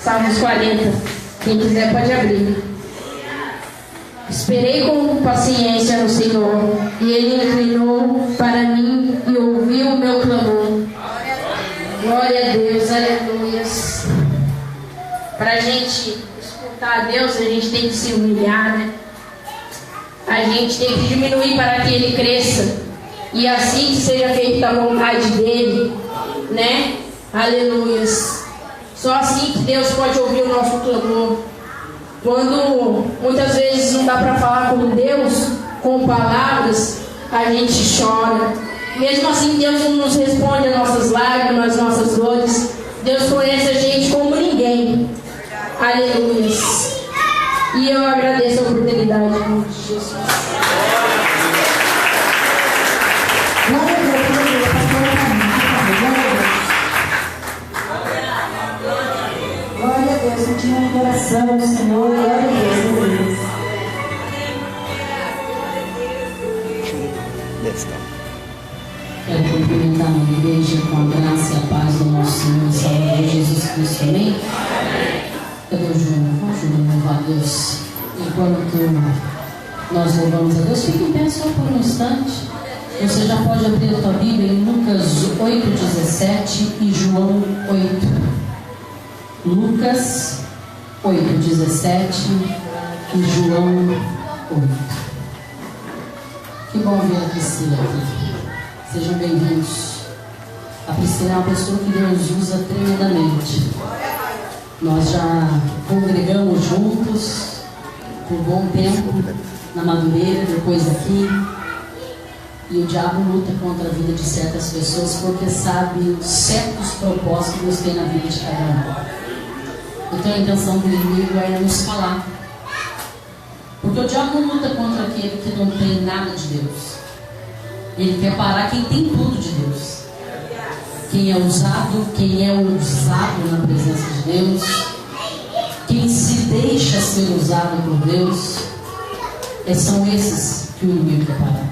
Salmos 40. Quem quiser pode abrir. Esperei com paciência no Senhor, e Ele inclinou para mim e ouviu o meu clamor. Glória a Deus, aleluias. Para a gente escutar a Deus, a gente tem que se humilhar, né? A gente tem que diminuir para que Ele cresça, e assim que seja feita a vontade dEle, né? Aleluias. Só assim que Deus pode ouvir o nosso clamor. Quando muitas vezes não dá para falar com Deus com palavras, a gente chora. Mesmo assim, Deus não nos responde às nossas lágrimas, às nossas dores. Deus conhece a gente como ninguém. Aleluia. E eu agradeço a oportunidade, em nome de Jesus. Glória a Deus, eu tinha um coração do Senhor, glória a Deus. Quero cumprimentar a igreja com a graça e a paz do nosso Senhor e Salvador Jesus Cristo. Amém? Cadê o Júnior? Vamos louvar a Deus. Enquanto nós louvamos a Deus, fique em pé só por um instante. Você já pode abrir a tua Bíblia em Lucas 8:17 e João 8. Lucas 8:17 e João 8. Que bom ver a Priscila aqui. Sejam bem-vindos. A Priscila é uma pessoa que Deus usa tremendamente. Nós já congregamos juntos por um bom tempo na Madureira, depois aqui. E o diabo luta contra a vida de certas pessoas porque sabe certos propósitos que Deus tem na vida de cada um. Então a intenção do inimigo é nos falar. Porque o diabo não luta contra aquele que não tem nada de Deus. Ele quer parar quem tem tudo de Deus. Quem é usado na presença de Deus. Quem se deixa ser usado por Deus. São esses que o inimigo quer parar.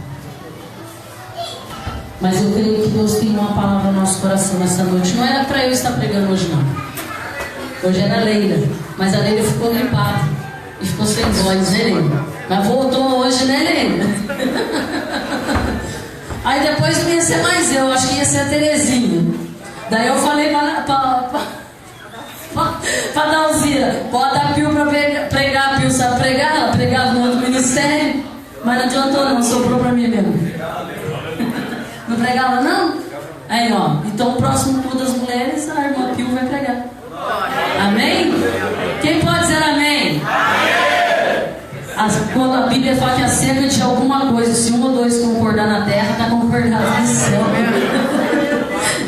Mas eu creio que Deus tem uma palavra no nosso coração nessa noite. Não era para eu estar pregando hoje, não. Hoje era a Leila. Mas a Leila ficou gripada. E ficou sem voz, né, Leila? Mas voltou hoje, né, Leila? Aí depois não ia ser mais eu. Acho que ia ser a Terezinha. Daí eu falei pra Dalzira: bota a Pio pra pregar. A Pio sabe pregar. Ela pregava no outro ministério. Mas não adiantou não. Sobrou pra mim mesmo. Não pregava não? Aí ó, então o próximo culto das mulheres, a irmã Pio vai pregar. Amém? Quem pode dizer amém? Quando a Bíblia fala que acerca de alguma coisa, se um ou dois concordar na terra, está concordado no céu.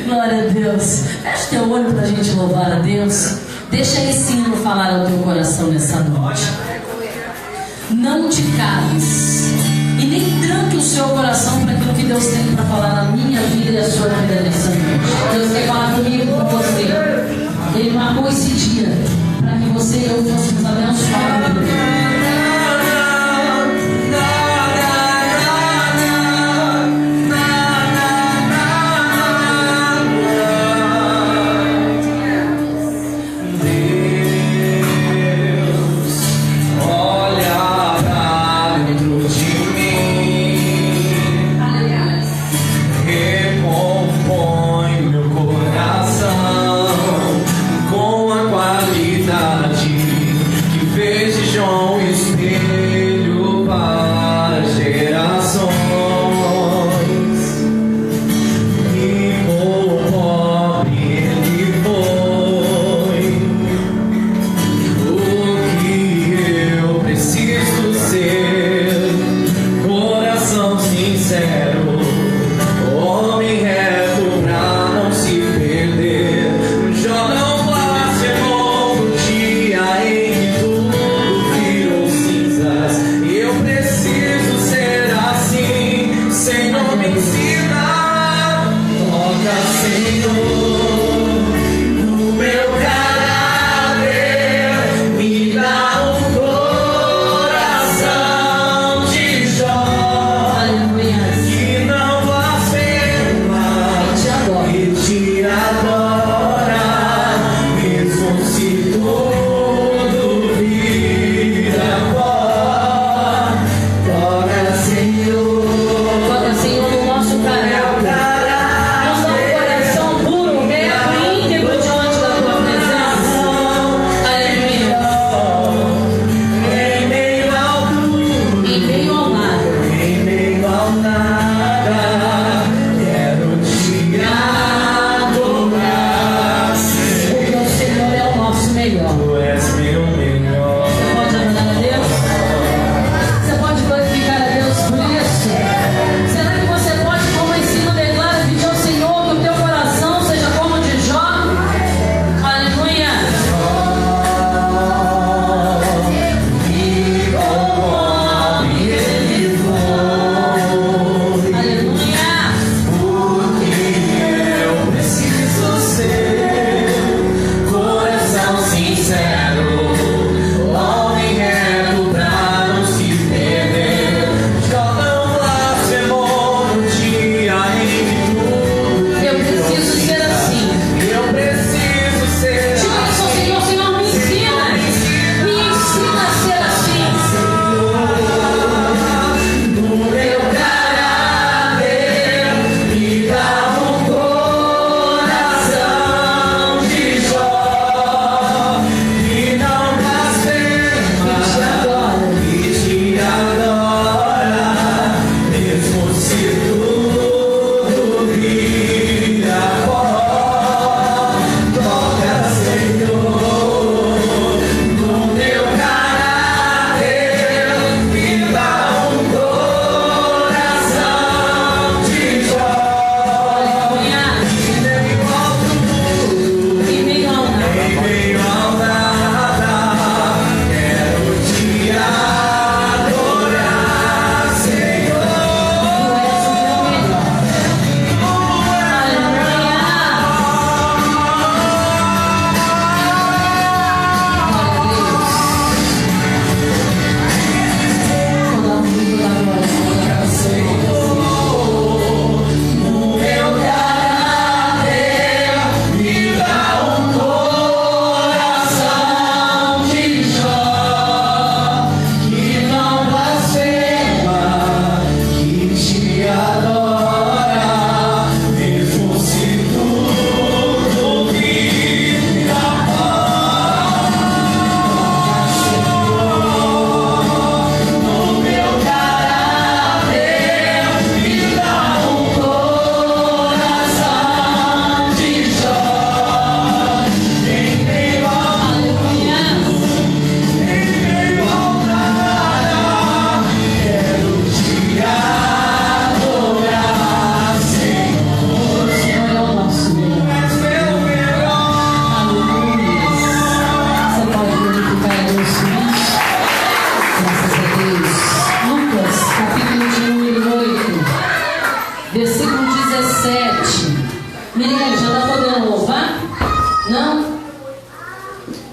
Glória a Deus. Feche teu olho para a gente louvar a Deus. Deixa esse hino falar ao teu coração nessa noite. Não te cales e nem tranque o seu coração para aquilo que Deus tem para falar na minha vida e a sua vida nessa noite. Deus quer falar comigo, com você. Ele marcou esse dia para que você e eu fôssemos abençoados por Ele. Com a qualidade que fez de João e melhor. Tu és meu melhor. Você pode adorar a Deus? Você pode glorificar a Deus por isso? Será que você pode, como o ensino declara, pedir ao Senhor que o teu coração seja como o de Jó? Aleluia!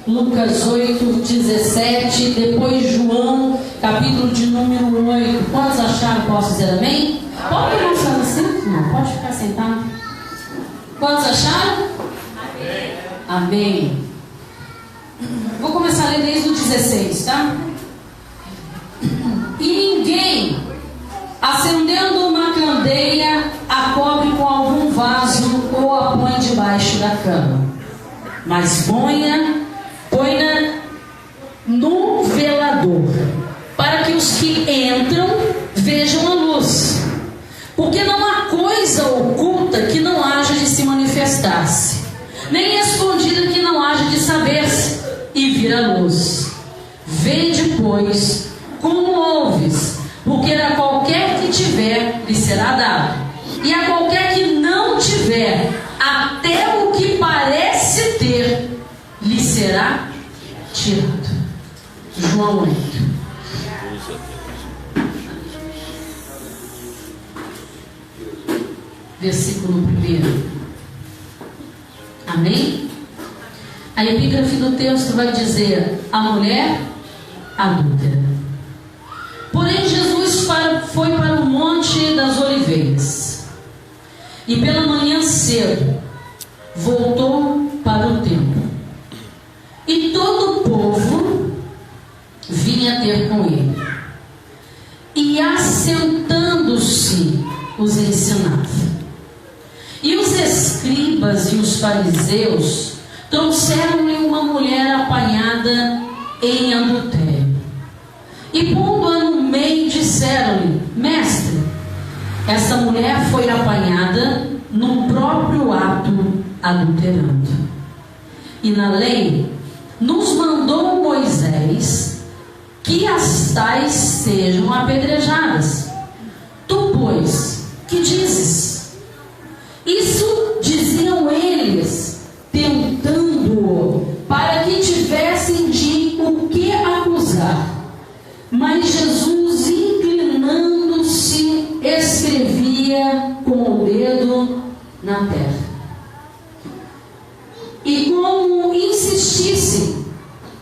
Lucas 8, 17, depois João, capítulo de número 8. Quantos acharam? Posso dizer amém? Pode ficar assim? Não, pode ficar sentado. Quantos acharam? Amém. Vou começar a ler desde o 16, tá? E ninguém, acendendo uma candeia, a cobre com algum vaso ou a põe debaixo da cama, mas põe-na no velador, para que os que entram vejam a luz. Porque não há coisa oculta que não haja de se manifestar-se, nem escondida que não haja de saber-se e vir à luz. Vede, pois, como ouves, porque a qualquer que tiver lhe será dado, e a qualquer que não tiver, até o que parece ter lhe será tirado. João 8. Versículo 1. Amém? A epígrafe do texto vai dizer: a mulher adúltera. Porém Jesus foi para o Monte das Oliveiras, e pela manhã cedo voltou para o templo, e todo o povo vinha ter com ele, e assentando-se os ensinava. E os escribas e os fariseus trouxeram-lhe uma mulher apanhada em adultério, e pondo-a no meio disseram-lhe: Mestre, essa mulher foi apanhada no próprio ato adulterando. E na lei nos mandou Moisés que as tais sejam apedrejadas. Tu, pois, que dizes? Isso diziam eles, tentando-o, para que tivessem de o que acusar. Mas Jesus, inclinando-se, escrevia com o dedo na terra. E como insistisse,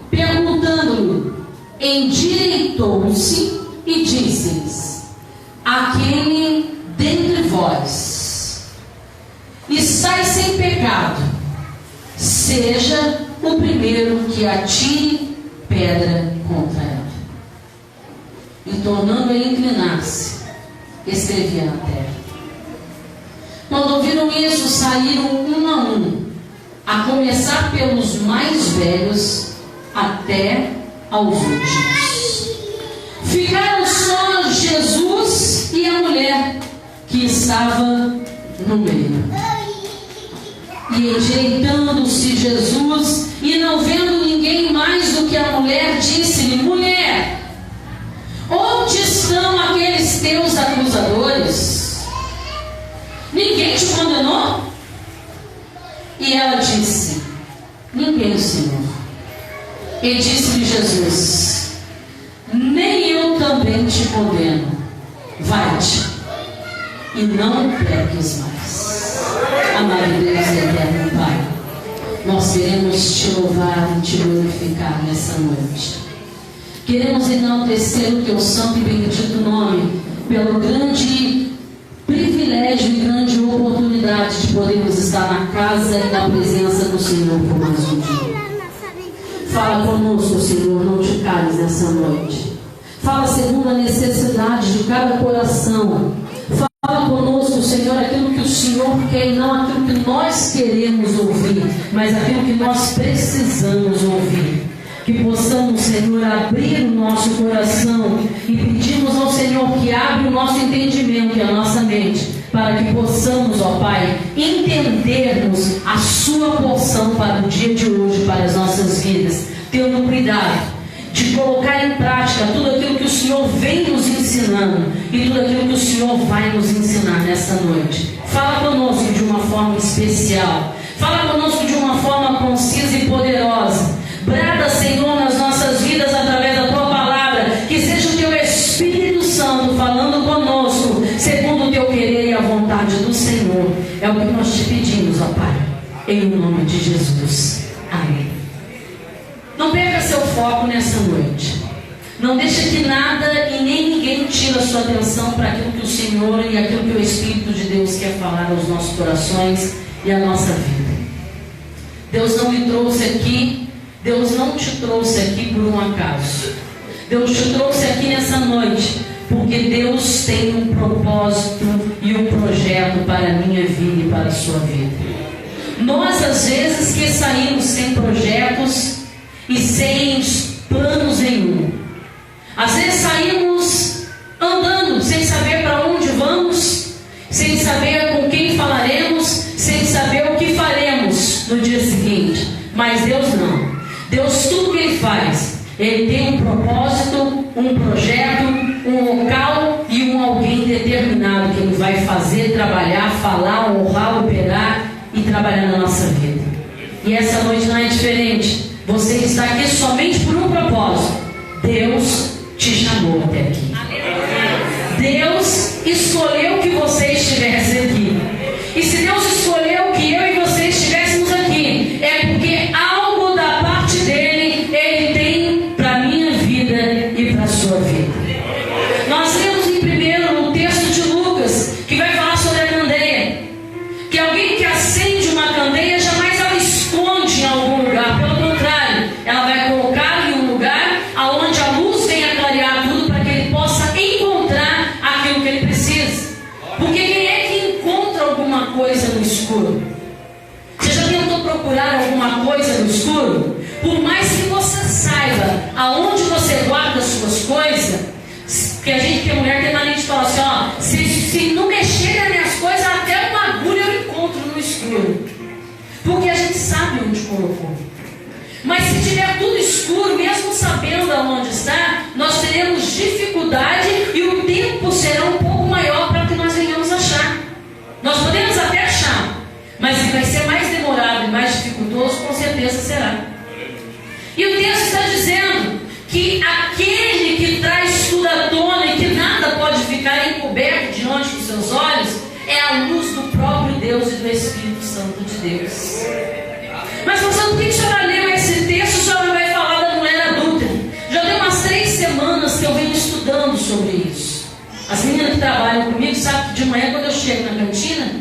perguntando-lhe, endireitou-se e disse-lhes: aquele dentre vós está sem pecado, seja o primeiro que atire pedra contra ela. E tornando ele inclinar-se, escrevia na terra. Quando ouviram isso, saíram um, a começar pelos mais velhos até aos últimos. Ficaram só Jesus e a mulher que estava no meio. E endireitando-se Jesus, e não vendo ninguém mais do que a mulher, disse-lhe: mulher, onde estão aqueles teus acusadores? Ninguém te condenou? E ela disse: ninguém, Senhor. E disse-lhe Jesus: nem eu também te condeno. Vai-te e não peques mais. Amado Deus e eterno Pai, nós queremos te louvar e te glorificar nessa noite. Queremos enaltecer o teu santo e bendito nome pelo grande privilégio e grande oportunidade de podermos estar na casa e na presença do Senhor por mais um dia. Fala conosco, Senhor, não te cales nessa noite. Fala segundo a necessidade de cada coração. Fala conosco, Senhor, aquilo que o Senhor quer e não aquilo que nós queremos ouvir, mas aquilo que nós precisamos ouvir. Que possamos, Senhor, abrir o nosso coração e pedirmos ao Senhor que abra o nosso entendimento e a nossa mente, para que possamos, ó Pai, entendermos a sua porção para o dia de hoje, para as nossas vidas, tendo cuidado de colocar em prática tudo aquilo que o Senhor vem nos ensinando e tudo aquilo que o Senhor vai nos ensinar nessa noite. Fala conosco de uma forma especial, fala conosco de uma forma concisa e poderosa. Brada, Senhor, nas nossas vidas através da Tua palavra, que seja o Teu Espírito Santo falando conosco, segundo o Teu querer e a vontade do Senhor. É o que nós te pedimos, ó Pai, em nome de Jesus. Amém. Não perca seu foco nessa noite. Não deixe que nada e nem ninguém tire a sua atenção para aquilo que o Senhor e aquilo que o Espírito de Deus quer falar aos nossos corações e à nossa vida. Deus não me trouxe aqui, Deus não te trouxe aqui por um acaso. Deus te trouxe aqui nessa noite porque Deus tem um propósito e um projeto para a minha vida e para a sua vida. Nós, às vezes, que saímos sem projetos e sem planos nenhum. Às vezes saímos andando sem saber para onde vamos, sem saber com quem falaremos, sem saber o que faremos no dia seguinte. Mas Deus não. Deus, tudo que Ele faz, Ele tem um propósito, um projeto, um local e um alguém determinado que Ele vai fazer, trabalhar, falar, honrar, operar e trabalhar na nossa vida. E essa noite não é diferente. Você está aqui somente por um propósito. Deus te chamou até aqui. Deus escolheu que você estivesse aqui. E se Deus escolheu que eu e você estivéssemos aqui, é porque algo da parte dele, Ele tem para a minha vida e para a sua vida. Nós lemos em primeiro o texto de Lucas, que vai falar sobre a candeia. Que alguém que acende uma candeia, jamais ela esconde em algum lugar. Pelo contrário, ela vai colocar em um lugar aonde a luz venha clarear tudo, para que ele possa encontrar aquilo que ele precisa. Porque quem é que encontra alguma coisa no escuro? Você já tentou procurar alguma coisa no escuro? Por mais que você saiba aonde você guarda as suas coisas, que a gente, que a mulher tem mania de falar assim, ó, se não mexer nas minhas coisas, até uma agulha eu encontro no escuro. Porque a gente sabe onde colocou. Mas se tiver escuro, mesmo sabendo aonde está, nós teremos dificuldade e o tempo será um pouco maior para que nós venhamos achar. Nós podemos até achar, mas vai ser mais demorado e mais dificultoso, com certeza será. E o texto está dizendo que aquele que traz tudo à tona e que nada pode ficar encoberto diante dos seus olhos é a luz do próprio Deus e do Espírito Santo de Deus. Mas você não tem que senhora ler esse texto, a senhora vai falar da mulher adulta. Já tem umas 3 semanas que eu venho estudando sobre isso. As meninas que trabalham comigo sabem que de manhã, quando eu chego na cantina,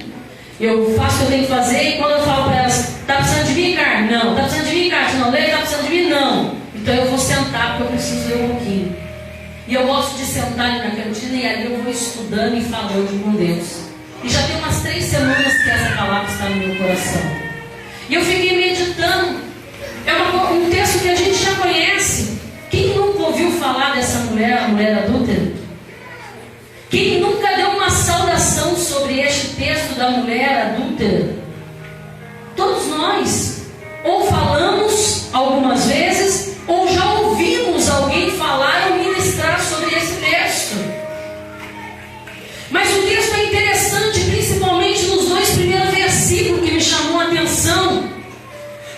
eu faço o que eu tenho que fazer, e quando eu falo para elas, está precisando de mim, carne? Não. Está precisando de mim, carne? Não. Leite, está precisando de mim? Não. Então eu vou sentar, porque eu preciso ler um pouquinho. E eu gosto de sentar ali na cantina, e ali eu vou estudando e falando com Deus. E já tem umas 3 semanas que essa palavra está no meu coração. E eu fiquei meditando. É um texto que a gente já conhece. Quem nunca ouviu falar dessa mulher, a mulher adulta? Quem nunca deu uma saudação sobre este texto da mulher adúltera? Todos nós, ou falamos algumas vezes, ou já ouvimos alguém falar ou ministrar sobre esse texto. Mas o texto é interessante, principalmente nos 2 primeiros versículos que me chamou a atenção.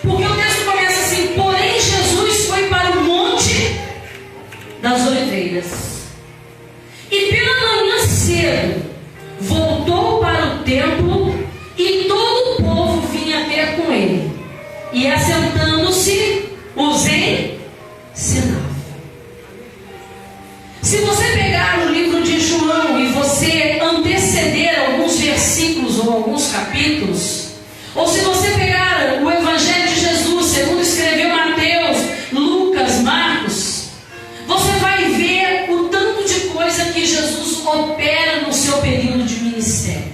Porque o texto começa assim: porém Jesus foi para o Monte das Oliveiras. E pela manhã cedo voltou para o templo, e todo o povo vinha ter com ele. E assentando-se, os ensinava. Se você pegar o livro de João e você anteceder alguns versículos ou alguns capítulos, ou se você pegar o Evangelho de Jesus, segundo escreveu Mateus, Lucas, Marcos, você vai ver o tanto de coisa que Jesus opera no seu período de ministério.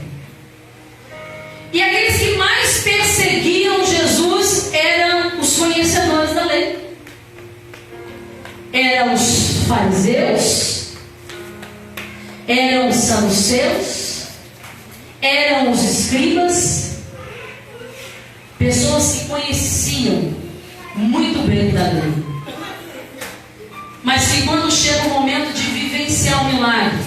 E aqueles que mais perseguiam Jesus eram os conhecedores da lei. Eram os fariseus, eram os saduceus, eram os escribas, pessoas que conheciam muito bem da lei, mas que quando chega o momento de vivenciar o milagre,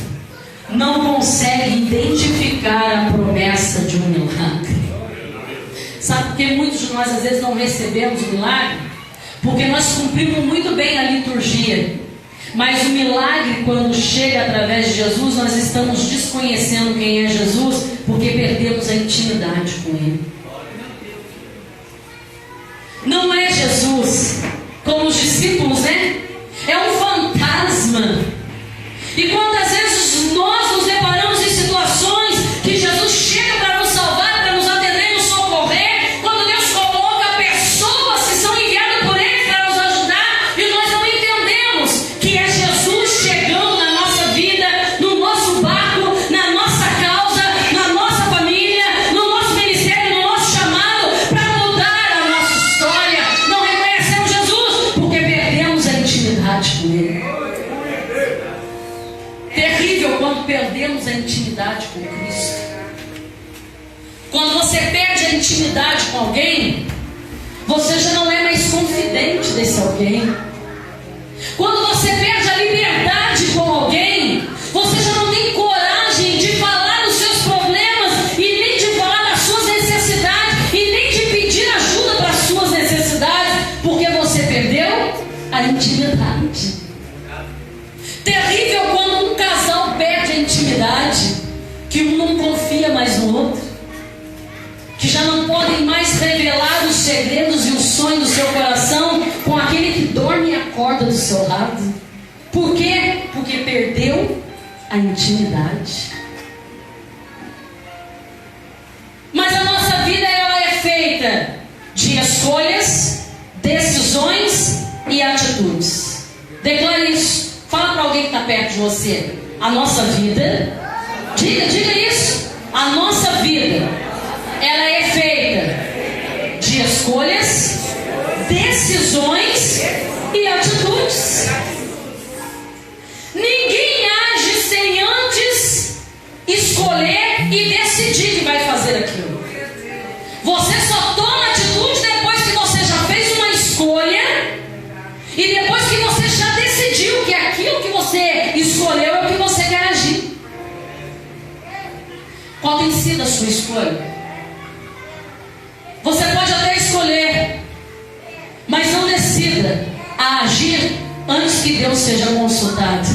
não conseguem identificar a promessa de um milagre. Sabe por que muitos de nós às vezes não recebemos o milagre? Porque nós cumprimos muito bem a liturgia, mas o milagre, quando chega através de Jesus, nós estamos desconhecendo quem é Jesus, porque perdemos a intimidade com Ele. Não é Jesus como os discípulos, né? É um fantasma. E quantas vezes nós nos deparamos em situações que Jesus chega para nos salvar, para nos atender e nos socorrer, quando Deus coloca pessoas que são enviadas por Ele para nos ajudar, e nós não entendemos que é Jesus chegando na nossa vida, no nosso barco, na nossa causa, na nossa família, no nosso ministério, no nosso chamado, para mudar a nossa história. Não reconhecemos Jesus porque perdemos a intimidade com Ele. Terrível quando perdemos a intimidade com Cristo. Quando você perde a intimidade com alguém, você já não é mais confidente desse alguém. Quando você perde a liberdade com alguém, você já não tem coragem de falar dos seus problemas, e nem de falar das suas necessidades, e nem de pedir ajuda para as suas necessidades, porque você perdeu a intimidade. Terrível quando um casal perde a intimidade, que um não confia mais no outro, que já não podem mais revelar os segredos e os sonhos do seu coração com aquele que dorme e acorda do seu lado. Por quê? Porque perdeu a intimidade. Mas a nossa vida, ela é feita de escolhas, decisões e atitudes. Declare isso. Fala para alguém que está perto de você. A nossa vida, diga isso. A nossa vida, ela é feita de escolhas, decisões e atitudes. Ninguém age sem antes escolher e decidir que vai fazer aquilo. Você só toma atitude depois que você já fez uma escolha E depois que você já decidiu que aquilo que você escolheu é o que você quer agir. Qual tem sido a sua escolha? Você pode até escolher, mas não decida a agir antes que Deus seja consultado.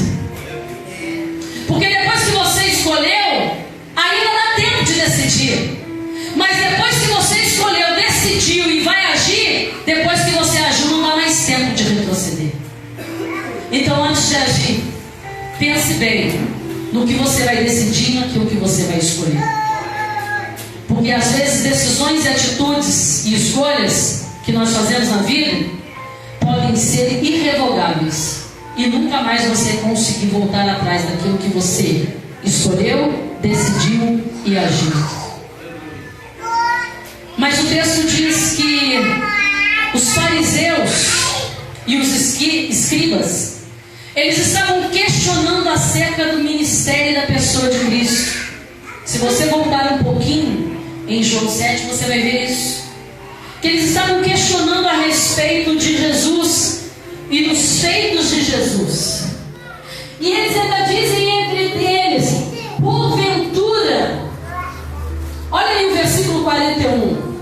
Porque depois que você escolheu, ainda dá tempo de decidir. Mas depois que você escolheu, decidiu e vai agir, depois que você agiu, não dá mais tempo de retroceder. Então, antes de agir, pense bem no que você vai decidir e naquilo que você vai escolher. Porque às vezes decisões, atitudes e escolhas que nós fazemos na vida podem ser irrevogáveis e nunca mais você conseguir voltar atrás daquilo que você escolheu, decidiu e agiu. Mas o texto diz que os fariseus e os escribas, eles estavam questionando acerca do ministério e da pessoa de Cristo. Se você voltar um pouquinho em João 7, você vai ver isso. Que eles estavam questionando a respeito de Jesus e dos feitos de Jesus. E eles ainda dizem entre eles, porventura, olha aí o versículo 41,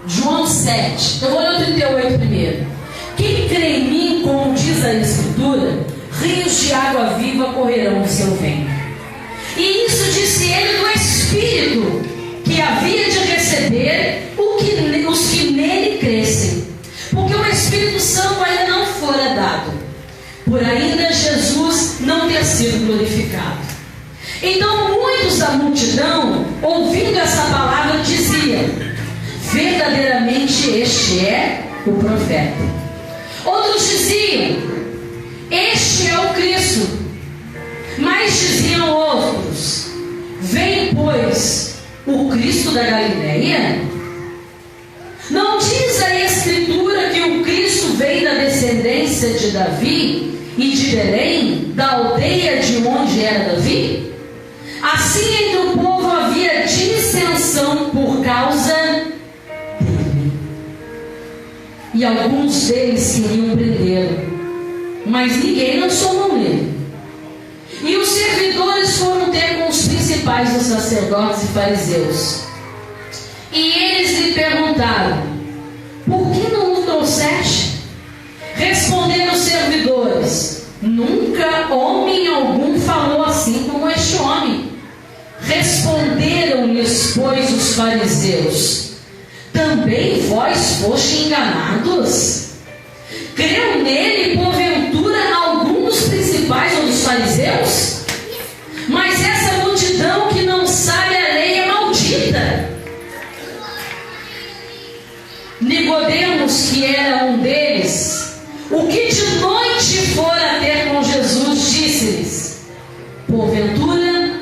João 7, eu vou ler o 38 primeiro. Quem crê em mim, como diz a Escritura, rios de água viva correrão do seu ventre. E isso disse ele do Espírito, que havia de receber os que nele crescem, porque o Espírito Santo ainda não fora dado, por ainda Jesus não ter sido glorificado. Então muitos da multidão, ouvindo essa palavra, diziam, verdadeiramente este é o profeta. Outros diziam, este é o Cristo. Mas diziam outros, vem pois o Cristo da Galileia? Não diz a Escritura que o Cristo veio da descendência de Davi e de Belém, da aldeia de onde era Davi? Assim entre o povo havia dissensão por causa dele. E alguns deles queriam prendê-lo, mas ninguém lançou mão nele. E os servidores foram ter com os principais dos sacerdotes e fariseus. E eles lhe perguntaram, por que não o trouxeste? Responderam os servidores, nunca homem algum falou assim como este homem. Responderam-lhes, pois, os fariseus, também vós foste enganados? Creu nele, porventura, algum dos principais ou dos fariseus? Mas essa multidão que não sabe a lei é maldita. Nicodemos, que era um deles, o que de noite fora ter com Jesus, disse-lhes, porventura,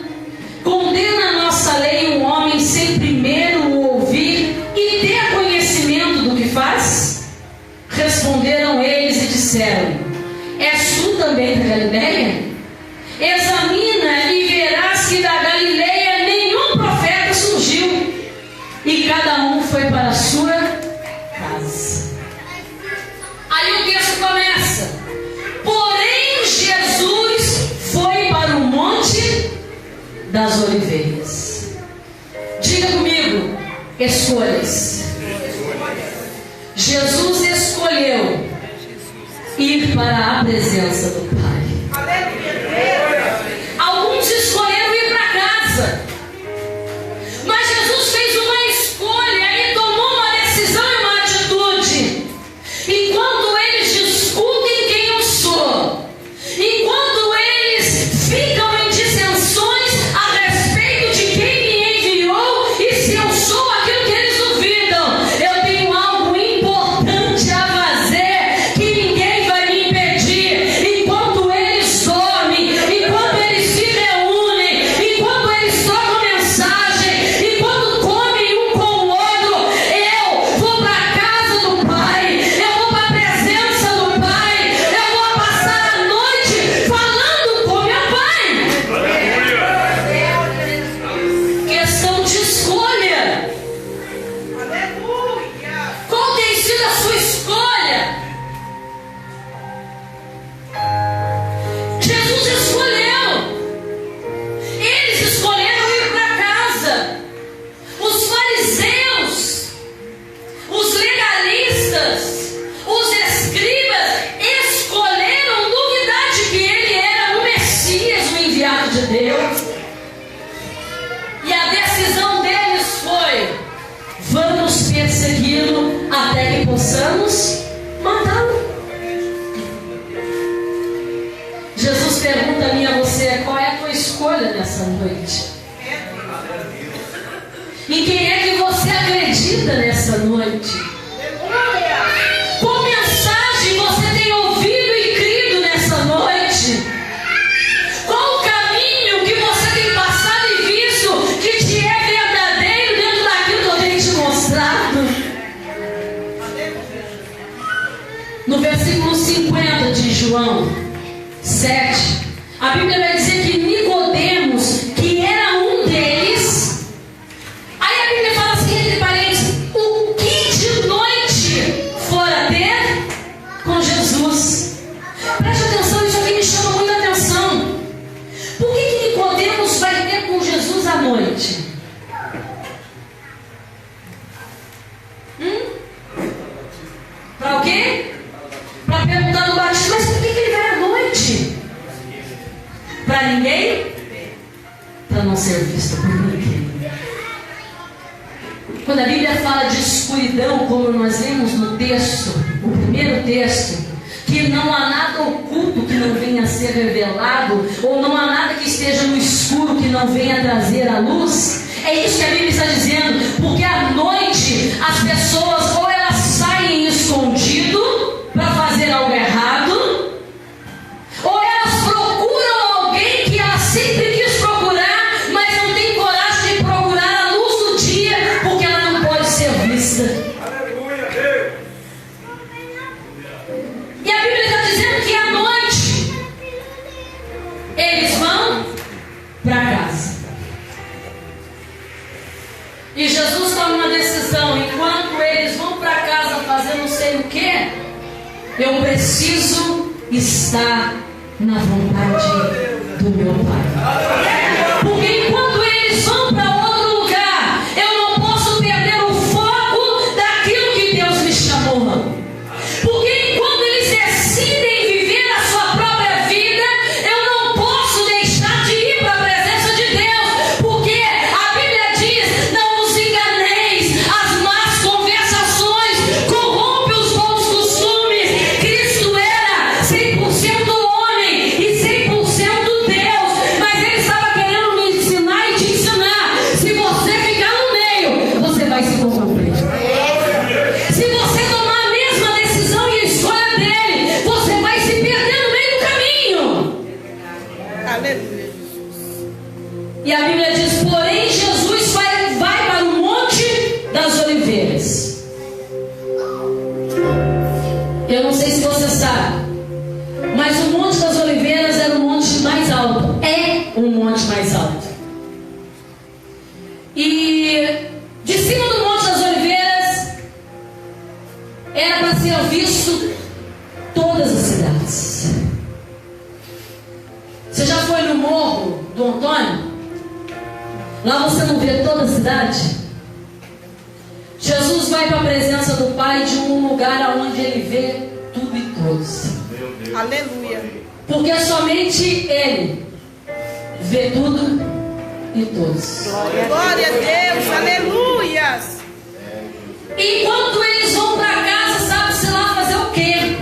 condena a nossa lei um homem sem primeiro o ouvir e ter conhecimento do que faz? Responderam eles e disseram, és tu também da Galileia? Examina e verás que da Galileia nenhum profeta surgiu, e cada um foi para a sua casa. Aí o texto começa, porém Jesus foi para o monte das oliveiras. Diga comigo, escolhas. Jesus escolheu ir para a presença do Pai. Alguns escolheram ir para casa, mas Jesus fez uma escolha e tomou uma decisão e uma atitude. Enquanto eles discutem quem eu sou, enquanto eles ficam em dissensões a respeito de quem me enviou e se eu sou aquilo que eles duvidam, eu tenho algo importante a fazer que ninguém vai me impedir. Enquanto eles dormem, 10 anos mandando. Jesus pergunta a mim e a você: qual é a tua escolha nessa noite? Em quem é que você acredita nessa noite? Qual mensagem você tem ouvido e crido nessa noite? Qual o caminho que você tem passado e visto que te é verdadeiro dentro daquilo que eu tenho te mostrado? No versículo 50 de João 7, a Bíblia vai dizer que Nicodemos, que era um deles, aí a Bíblia fala assim, entre parênteses, o que de noite fora ter com Jesus. Preste atenção, isso aqui me chama muita atenção. Por que Nicodemos vai ter com Jesus à noite? Para o quê? Para perguntar no batismo, mas por que ele vai à noite? Para ninguém? Para não ser visto por ninguém. Quando a Bíblia fala de escuridão, como nós lemos no texto, o primeiro texto, que não há nada oculto que não venha a ser revelado, ou não há nada que esteja no escuro que não venha trazer a luz, é isso que a Bíblia está dizendo, porque à noite as pessoas ou elas saem escondido para fazer algo errado, ou elas procuram alguém que ela sempre quis procurar, mas não tem coragem de procurar a luz do dia, porque ela não pode ser vista. Aleluia, Deus. E a Bíblia está dizendo que à noite eles vão para casa. E Jesus toma uma decisão: enquanto eles vão para casa fazer não sei o que, eu preciso estar na vontade do meu Pai. Porque enquanto eles vão para outro lugar, eu não posso perder o foco daquilo que Deus me chamou. Porque enquanto eles decidem viver a sua própria vida, eu não posso deixar de ir para a presença de Deus. Porque a Bíblia diz: não vos enganeis, as más conversações corrompem os bons costumes. Cristo era 100% homem e 100% Deus, mas ele estava querendo me ensinar e te ensinar. Se você ficar no meio, você vai se corromper. Se você tomar a mesma decisão e a escolha dele, você vai se perder no meio do caminho. Aleluia. E a Bíblia diz: porém Jesus vai para o Monte das Oliveiras. Eu não sei se você sabe, mas o Monte das Oliveiras era o monte mais alto. É o monte mais alto. E de cima do Monte das Oliveiras era para ser visto todas as cidades. Você já foi no Morro do Antônio? Lá você não vê toda a cidade? Jesus vai para a presença do Pai de um lugar onde ele vê tudo e todos. Aleluia. Porque somente ele vê tudo e todos. Glória a Deus. Aleluias. Enquanto eles vão para casa, sabe-se lá fazer o quê?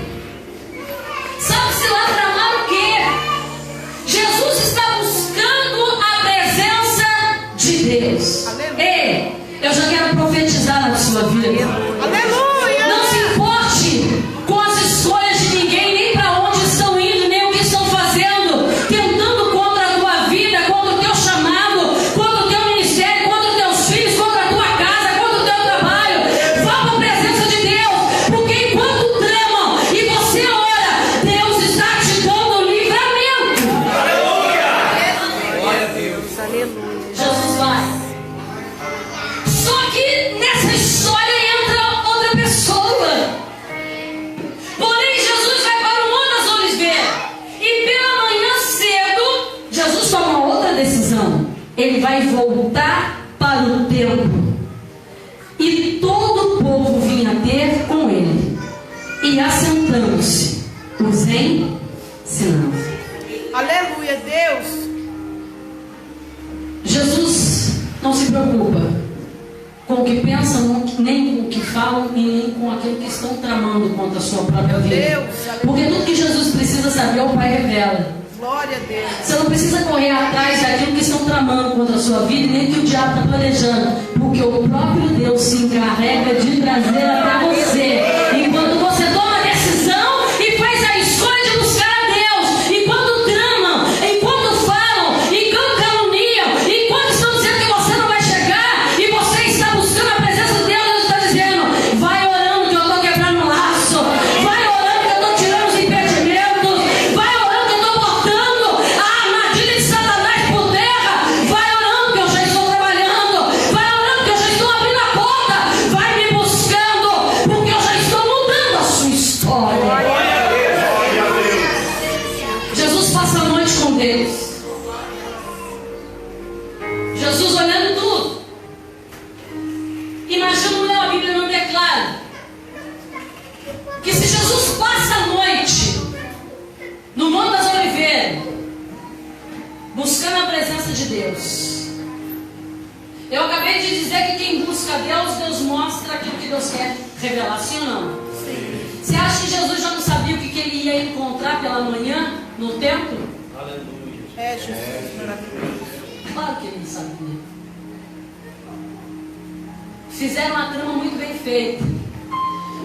Sabe-se lá tramar o quê? Jesus está buscando a presença de Deus. Aleluia. Ei, eu já quero profetizar na sua vida. Aleluia. Não se importe com as escolhas de ninguém, nem para onde estão indo, nem o que estão fazendo, tentando contra a tua vida, contra o teu chamado, contra o teu ministério, contra os teus filhos, contra a tua casa, contra o teu trabalho. Vá para a presença de Deus, porque enquanto tramam e você ora, Deus está te dando livramento. Glória a Deus. Aleluia. Jesus vai. Só que nessa história entra outra pessoa. Porém, Jesus vai para o Monte das Oliveiras. E pela manhã cedo, Jesus toma uma outra decisão. Ele vai voltar para o templo. E todo o povo vinha ter com ele. E assentando-se, os ensinava. Aleluia, Deus. Jesus não se preocupa com o que pensam, nem com o que falam e nem com aquilo que estão tramando contra a sua própria vida. Porque tudo que Jesus precisa saber, o Pai revela. Glória a Deus. Você não precisa correr atrás daquilo que estão tramando contra a sua vida, nem que o diabo está planejando, porque o próprio Deus se encarrega de trazer até você. Enquanto você toma a decisão e faz a escolha de buscar a Deus, enquanto tramam, enquanto falam, enquanto caluniam, enquanto estão dizendo que você não vai chegar e você está buscando a presença de Deus, Deus está dizendo: vai orando que eu estou quebrando o laço, vai orando que eu estou tirando os impedimentos, vai orando que eu estou botando a armadilha de Satanás por terra, vai orando que eu já estou trabalhando, vai orando que eu já estou abrindo a porta, vai me buscando, porque eu já estou mudando a sua história. Jesus passa a noite com Deus. Jesus olhando tudo. Imagina, a Bíblia não declara que se Jesus passa a noite no Monte das Oliveiras, buscando a presença de Deus. Eu acabei de dizer que quem busca Deus, Deus mostra aquilo que Deus quer revelar, sim ou não? Sim. Você acha que Jesus já não sabia o que ele ia encontrar pela manhã no templo? Aleluia. É, Jesus. Claro que ele sabia. Fizeram uma trama muito bem feita.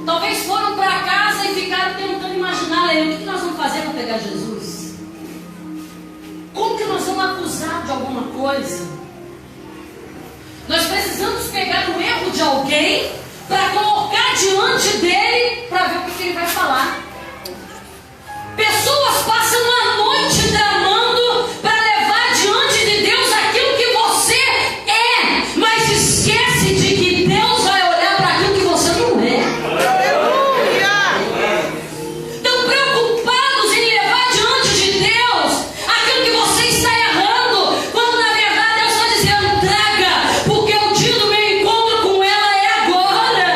Talvez foram para casa e ficaram tentando imaginar aí, o que nós vamos fazer para pegar Jesus? Como que nós vamos acusar de alguma coisa? Nós precisamos pegar o erro de alguém para colocar diante dele para ver o que ele vai falar. Pessoas passam a noite tramando para levar diante de Deus aquilo que você é, mas esquece de que Deus vai olhar para aquilo que você não é. Estão preocupados em levar diante de Deus aquilo que você está errando, quando na verdade Deus está dizendo: traga, porque o dia do meu encontro com ela é agora.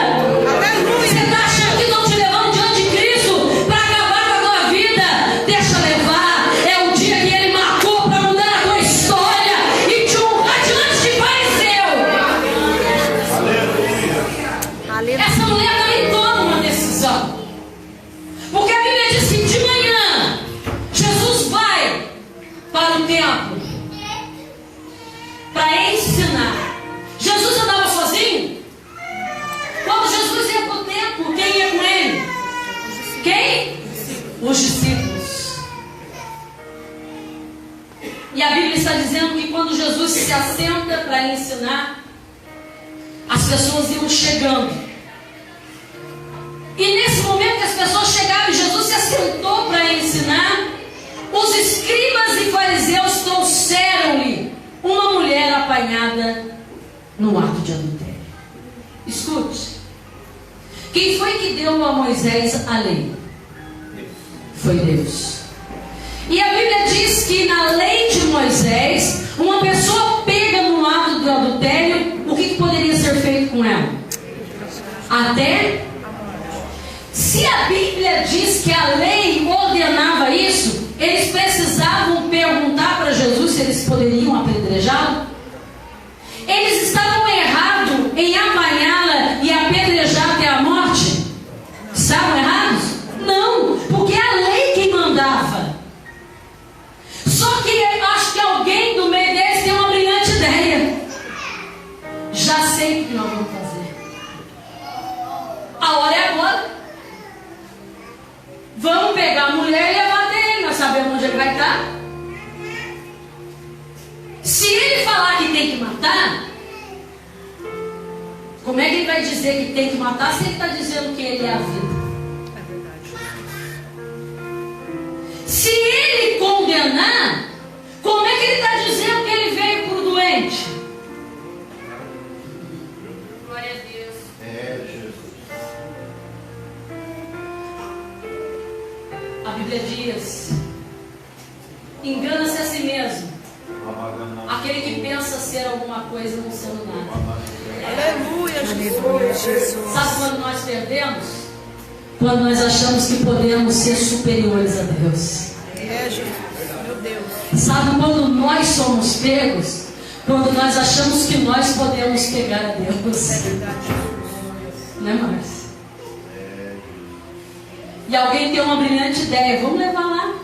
Você está achando que estão te levando diante de Cristo para acabar com a tua vida? Deixa levar, é o dia que Ele marcou para mudar a tua história e te honrar diante de fariseu. Aleluia. Essa mulher também toma uma decisão, porque a Bíblia diz que de manhã Jesus vai para o templo para ensinar. Jesus andava sozinho? Quando Jesus ia para o templo, quem ia com ele? Quem? Os discípulos. E a Bíblia está dizendo que quando Jesus se assenta para ensinar, as pessoas iam chegando. E nesse momento que as pessoas chegavam e Jesus se assentou para ensinar, os escribas e fariseus trouxeram-lhe uma mulher apanhada no ato de adultério. Escute. Quem foi que deu a Moisés a lei? Foi Deus. E a Bíblia diz que na lei de Moisés, uma pessoa pega no ato do adultério, o que poderia ser feito com ela? Até... Se a Bíblia diz que a lei ordenava isso, eles precisavam perguntar para Jesus se eles poderiam apedrejá-lo? Eles estavam errados em apanhá-la e apedrejar até a morte? Estavam errados? Não, porque é a lei que mandava. Só que eu acho que alguém do meio deles tem uma brilhante ideia. Já sei o que nós vamos fazer. A hora é agora. Vamos pegar a mulher e levar até ele. Nós sabemos onde ele vai estar. Se ele falar que tem que matar, como é que ele vai dizer que tem que matar se ele está dizendo que ele é a vida? É verdade. Se ele condenar, como é que ele está dizendo que ele veio para o doente? Glória a Deus. A Bíblia diz: engana-se a si mesmo, aquele que pensa ser alguma coisa não sendo nada. Aleluia, Jesus. Sabe quando nós perdemos? Quando nós achamos que podemos ser superiores a Deus. É, Jesus. Meu Deus. Sabe quando nós somos pegos? Quando nós achamos que nós podemos pegar a Deus. Né, Márcia? E alguém tem uma brilhante ideia, vamos levar lá.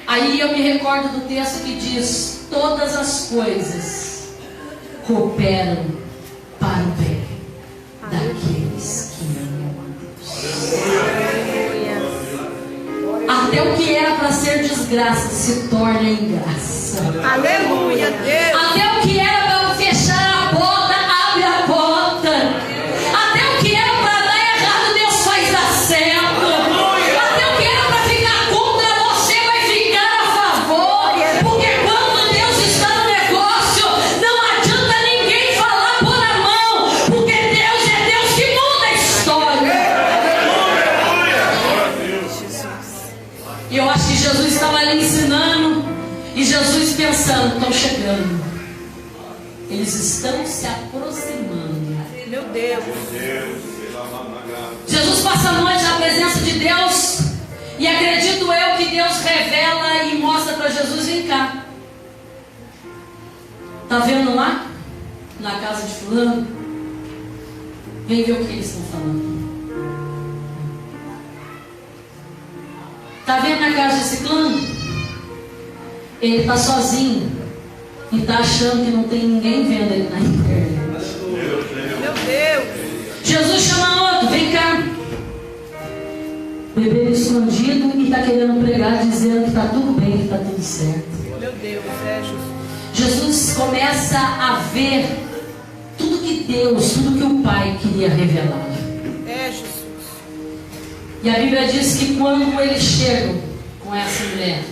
Aí eu me recordo do texto que diz: todas as coisas cooperam para o bem daqueles que amam a Deus. Até o que era para ser desgraça se torna em graça. Aleluia, Deus. Até o que era para fechar a porta, abre a porta. Até o que era para dar errado, Deus faz dar certo. Até o que era para ficar contra você, vai ficar a favor. Porque quando Deus está no negócio, não adianta ninguém falar por a mão. Porque Deus é Deus que muda a história. E eu acho que Jesus estava ali ensinando. E Jesus pensando: estão chegando. Eles estão se aproximando. Meu Deus. Jesus passa a noite na presença de Deus. E acredito eu que Deus revela e mostra para Jesus: vem cá. Está vendo lá? Na casa de fulano? Vem ver o que eles estão falando. Está vendo na casa de ciclano? Ele está sozinho e está achando que não tem ninguém vendo ele na internet. Meu Deus. Jesus chama outro: vem cá. Beber escondido e está querendo pregar, dizendo que está tudo bem, que está tudo certo. Meu Deus, é Jesus. Jesus começa a ver tudo que Deus, tudo que o Pai queria revelar. É Jesus. E a Bíblia diz que quando eles chegam com essa mulher,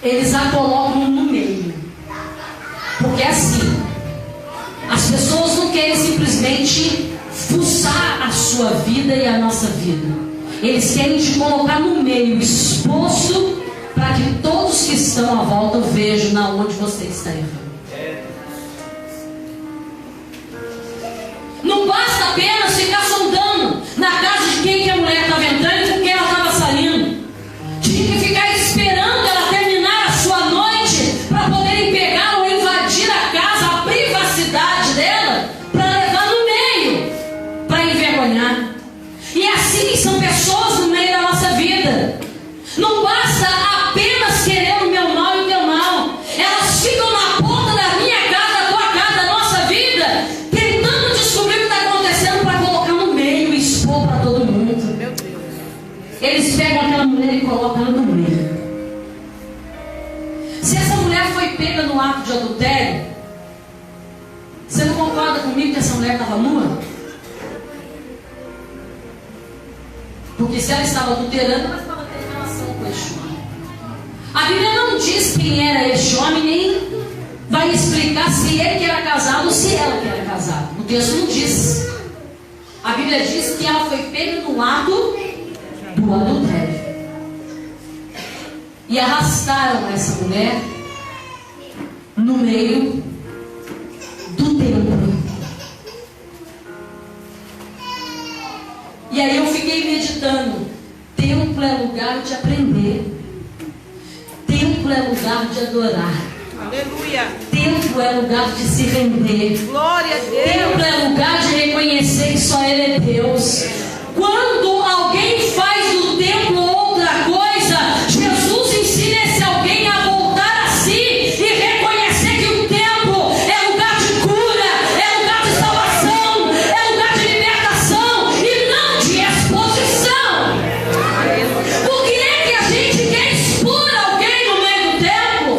eles a colocam no meio. Porque assim, as pessoas não querem simplesmente fuçar a sua vida e a nossa vida. Eles querem te colocar no meio, exposto, para que todos que estão à volta vejam na onde você está errando. Não basta apenas ficar sondando na casa de quem que a mulher estava entrando e com quem ela estava saindo. Tinha que ficar esperando ela terminar a sua noite para poderem pegar ou invadir a casa, a privacidade dela, para levar no meio, para envergonhar. E assim são pessoas no meio da nossa vida. Não basta apenas querer o meu mal e o teu mal. Elas ficam na porta da minha casa, da tua casa, da nossa vida, tentando descobrir o que está acontecendo para colocar no meio e expor para todo mundo. Meu Deus. Eles pegam aquela mulher e colocam ela no meio. Se essa mulher foi pega no ato de adultério, você não concorda comigo que essa mulher estava nua? Porque se ela estava adulterando, ela estava tendo relação com este homem. A Bíblia não diz quem era este homem, nem vai explicar se ele que era casado ou se ela que era casada. O texto não diz. A Bíblia diz que ela foi pega no ato do adultério. E arrastaram essa mulher no meio do templo. E aí eu fiquei meditando. Templo é lugar de aprender. Templo é lugar de adorar. Aleluia. Templo é lugar de se render. Glória a Deus. Templo é lugar de reconhecer que só Ele é Deus. Quando alguém faz do templo outra coisa, Jesus ensina esse alguém a voltar a si e reconhecer que o templo é lugar de cura, é lugar de salvação, é lugar de libertação e não de exposição. Por que é que a gente quer expor alguém no meio do templo?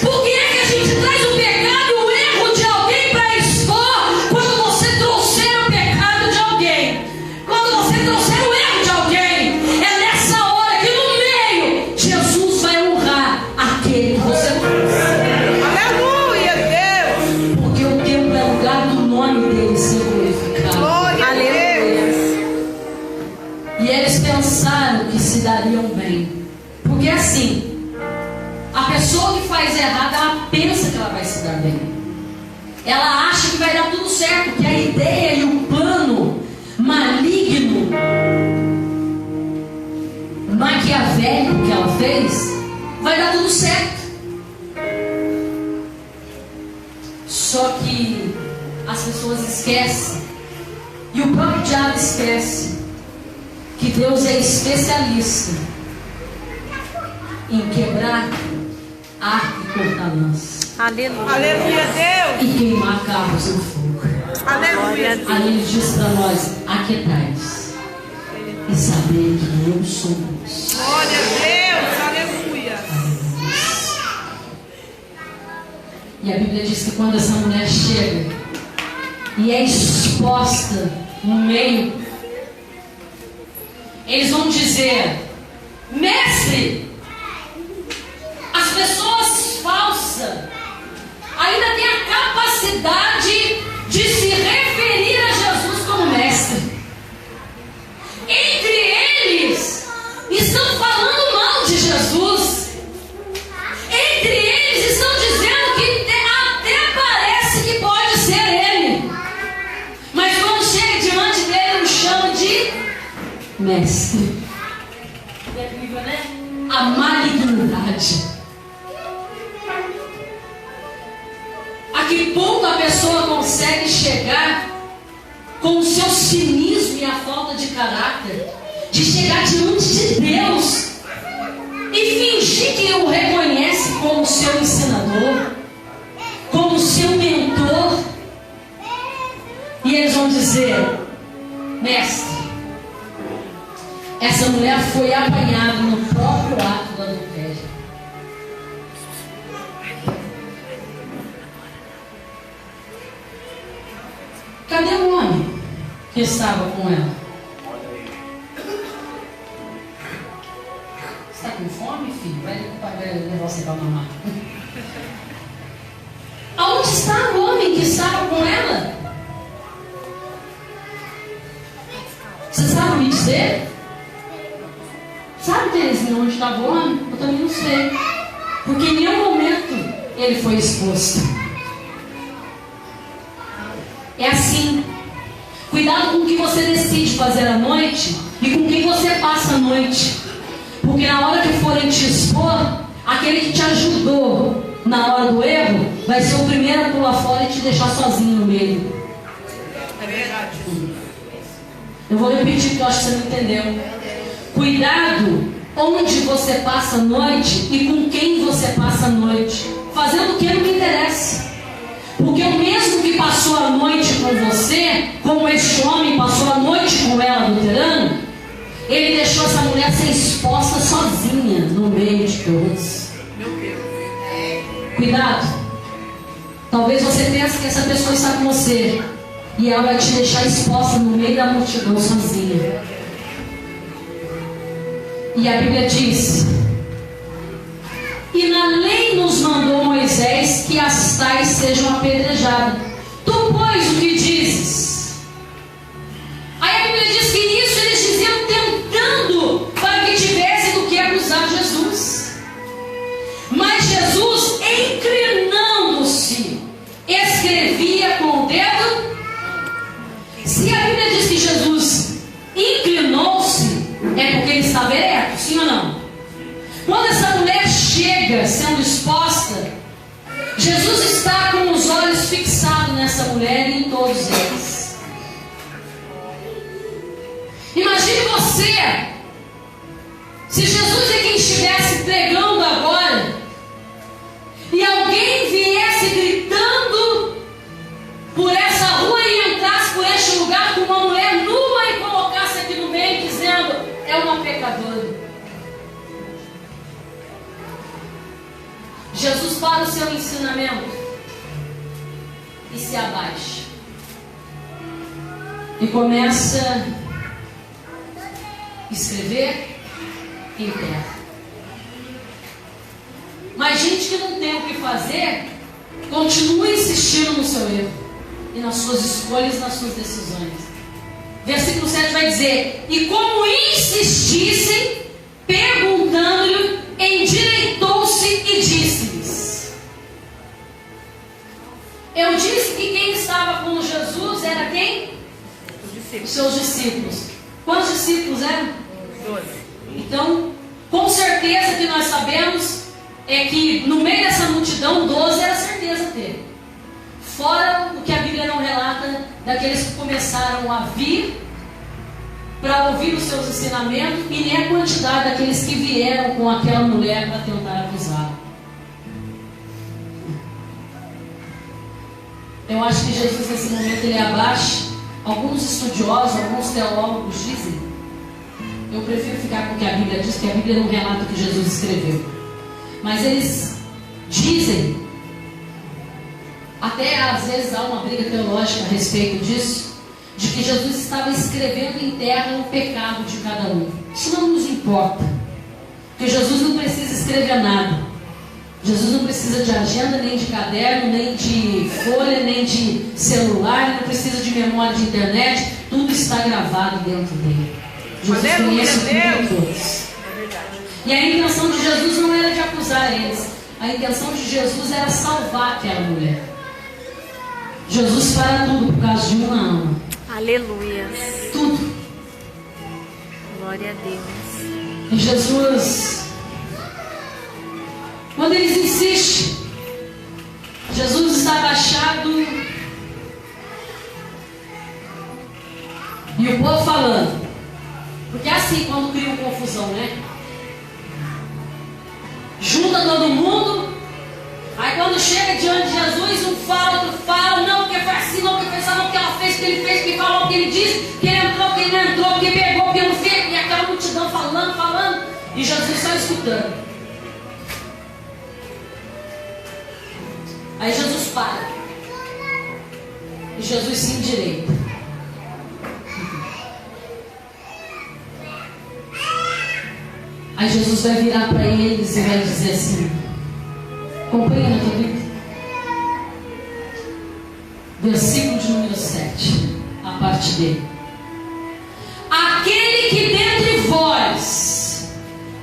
Por que é que a gente traz o pecado e o erro de alguém para expor quando você trouxer o pecado de alguém? Quando você trouxer o erro de alguém, é nessa hora que no meio Jesus vai honrar aquele que você trouxe. Aleluia, Deus. Porque o templo é lugar do nome dele ser glorificado. Glória a Deus. E eles pensaram que se dariam bem. Porque assim, a pessoa que faz errado, ela pensa que ela vai se dar bem. Ela acha que vai dar tudo certo, que a ideia e o plano maligno, maquiavélico que ela fez, vai dar tudo certo. pessoas esquecem, e o próprio diabo esquece, que Deus é especialista em quebrar arco e cortar lança. Aleluia. Aleluia, Deus. E queimar carros no fogo. Aleluia. Aí ele diz para nós: aquietais e saber que eu sou Deus. Glória a Deus. Aleluia. E a Bíblia diz que quando essa mulher chega e é exposta no meio, eles vão dizer: mestre, as pessoas falsas ainda têm a capacidade de se referir a Jesus como mestre. Entre eles estão falando mal de Jesus. Entre eles estão dizendo que até parece que pode ser ele. Mas quando chega diante dele, o chama de mestre. É incrível, né? A malignidade. A que ponto a pessoa consegue chegar com o seu cinismo e a falta de caráter, de chegar diante de Deus e fingir que o reconhece como seu ensinador, como seu mentor. E eles vão dizer: mestre, essa mulher foi apanhada no próprio ato do adultério. Cadê o homem que estava com ela? Você está com fome, filho? Vai levar você para mamar. Aonde está o homem que estava com ela? Você sabe me dizer? Sabe, Terezinha, onde estava o homem? Eu também não sei. Porque em nenhum momento ele foi exposto. É assim. Cuidado com o que você decide fazer à noite e com quem você passa a noite. Porque na hora que forem te expor, aquele que te ajudou na hora do erro vai ser o primeiro a pular fora e te deixar sozinho no meio. É verdade. Eu vou repetir porque eu acho que você não entendeu. Cuidado onde você passa a noite e com quem você passa a noite. Fazendo o que não me interessa. Porque o mesmo que passou a noite com você, como este homem passou a noite com ela adulterando, ele deixou essa mulher ser exposta sozinha no meio de todos. Cuidado. Talvez você pense que essa pessoa está com você e ela vai te deixar exposta no meio da multidão sozinha. E a Bíblia diz: e na lei nos mandou Moisés que as tais sejam apedrejadas. Tu, pois, o que dizes? Aí a Bíblia diz que isso eles diziam tentando para que tivesse do que acusar Jesus. Mas Jesus, inclinando-se, escrevia com o dedo. Se a Bíblia diz que Jesus inclinou-se, é porque ele estava ereto, sim ou não? Quando essa mulher chega sendo exposta, Jesus está com os olhos fixados nessa mulher e em todos eles. Imagine você, se Jesus é quem estivesse pregando agora, e alguém viesse gritando por essa rua e entrasse por este lugar com uma mulher nua e colocasse aqui no meio dizendo: é uma pecadora. Jesus para o seu ensinamento e se abaixa e começa a escrever em terra. Mas gente que não tem o que fazer, continua insistindo no seu erro e nas suas escolhas, nas suas decisões. Versículo 7 vai dizer: e como insistissem, perguntando-lhe, endireitou-se e disse-lhes. Eu disse que quem estava com Jesus era quem? Os seus discípulos. Quantos discípulos eram? 12. Então, com certeza que nós sabemos é que no meio dessa multidão, 12 era certeza ter. Fora o que a Bíblia não relata daqueles que começaram a vir para ouvir os seus ensinamentos, e nem a quantidade daqueles que vieram com aquela mulher para tentar acusá-la. Eu acho que Jesus nesse momento ele abaixa. Alguns estudiosos, alguns teólogos dizem, eu prefiro ficar com o que a Bíblia diz, que a Bíblia não relata o que Jesus escreveu, mas eles dizem, até às vezes há uma briga teológica a respeito disso, de que Jesus estava escrevendo em terra o pecado de cada um. Isso não nos importa, porque Jesus não precisa escrever nada. Jesus não precisa de agenda, nem de caderno, nem de folha, nem de celular, não precisa de memória de internet. Tudo está gravado dentro dele. Jesus conhece tudo e todos. E a intenção de Jesus não era de acusar eles. A intenção de Jesus era salvar aquela mulher. Jesus para tudo por causa de uma alma. Aleluia. Tudo. Glória a Deus. E Jesus, quando eles insistem, Jesus está abaixado e o povo falando. Porque é assim quando criam confusão, né? Junta todo mundo, aí quando chega diante de Jesus, um fala, outro fala, não, porque foi assim, não, porque foi assim, não, porque ela fez, que ele fez, que falou, que ele disse, que ele entrou, que ele não entrou, que pegou, que não fez, e aquela multidão falando, e Jesus só escutando. Aí Jesus para, e Jesus se endireita. Aí Jesus vai virar para eles e vai dizer assim, acompanha na tua Bíblia, versículo de número 7, a parte dele. Aquele que dentre vós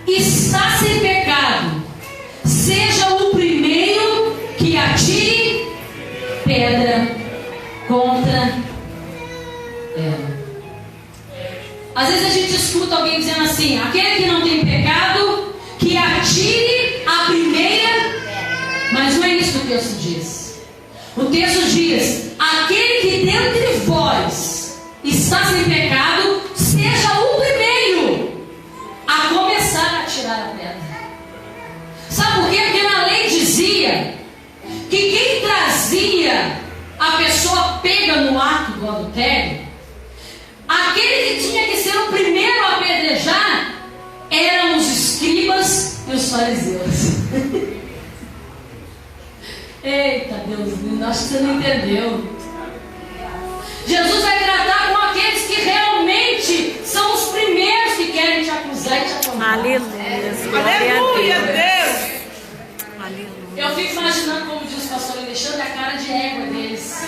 está sem pecado, seja o primeiro que atire pedra contra ela. Às vezes a gente escuta alguém dizendo assim, aquele que não tem pecado, que atire a primeira, mas não é isso que o texto diz. O texto diz, aquele que dentre vós está sem pecado, seja o primeiro a começar a atirar a pedra. Sabe por quê? Porque na lei dizia que quem trazia a pessoa pega no ato do adultério, aquele que tinha que ser o primeiro a apedrejar eram os escribas e os fariseus. Eita Deus lindo, acho que você não entendeu. Jesus vai tratar com aqueles que realmente são os primeiros que querem te acusar e te apontar. Aleluia, Deus. Aleluia. Eu fico imaginando, como diz o pastor Alexandre, a cara de égua deles.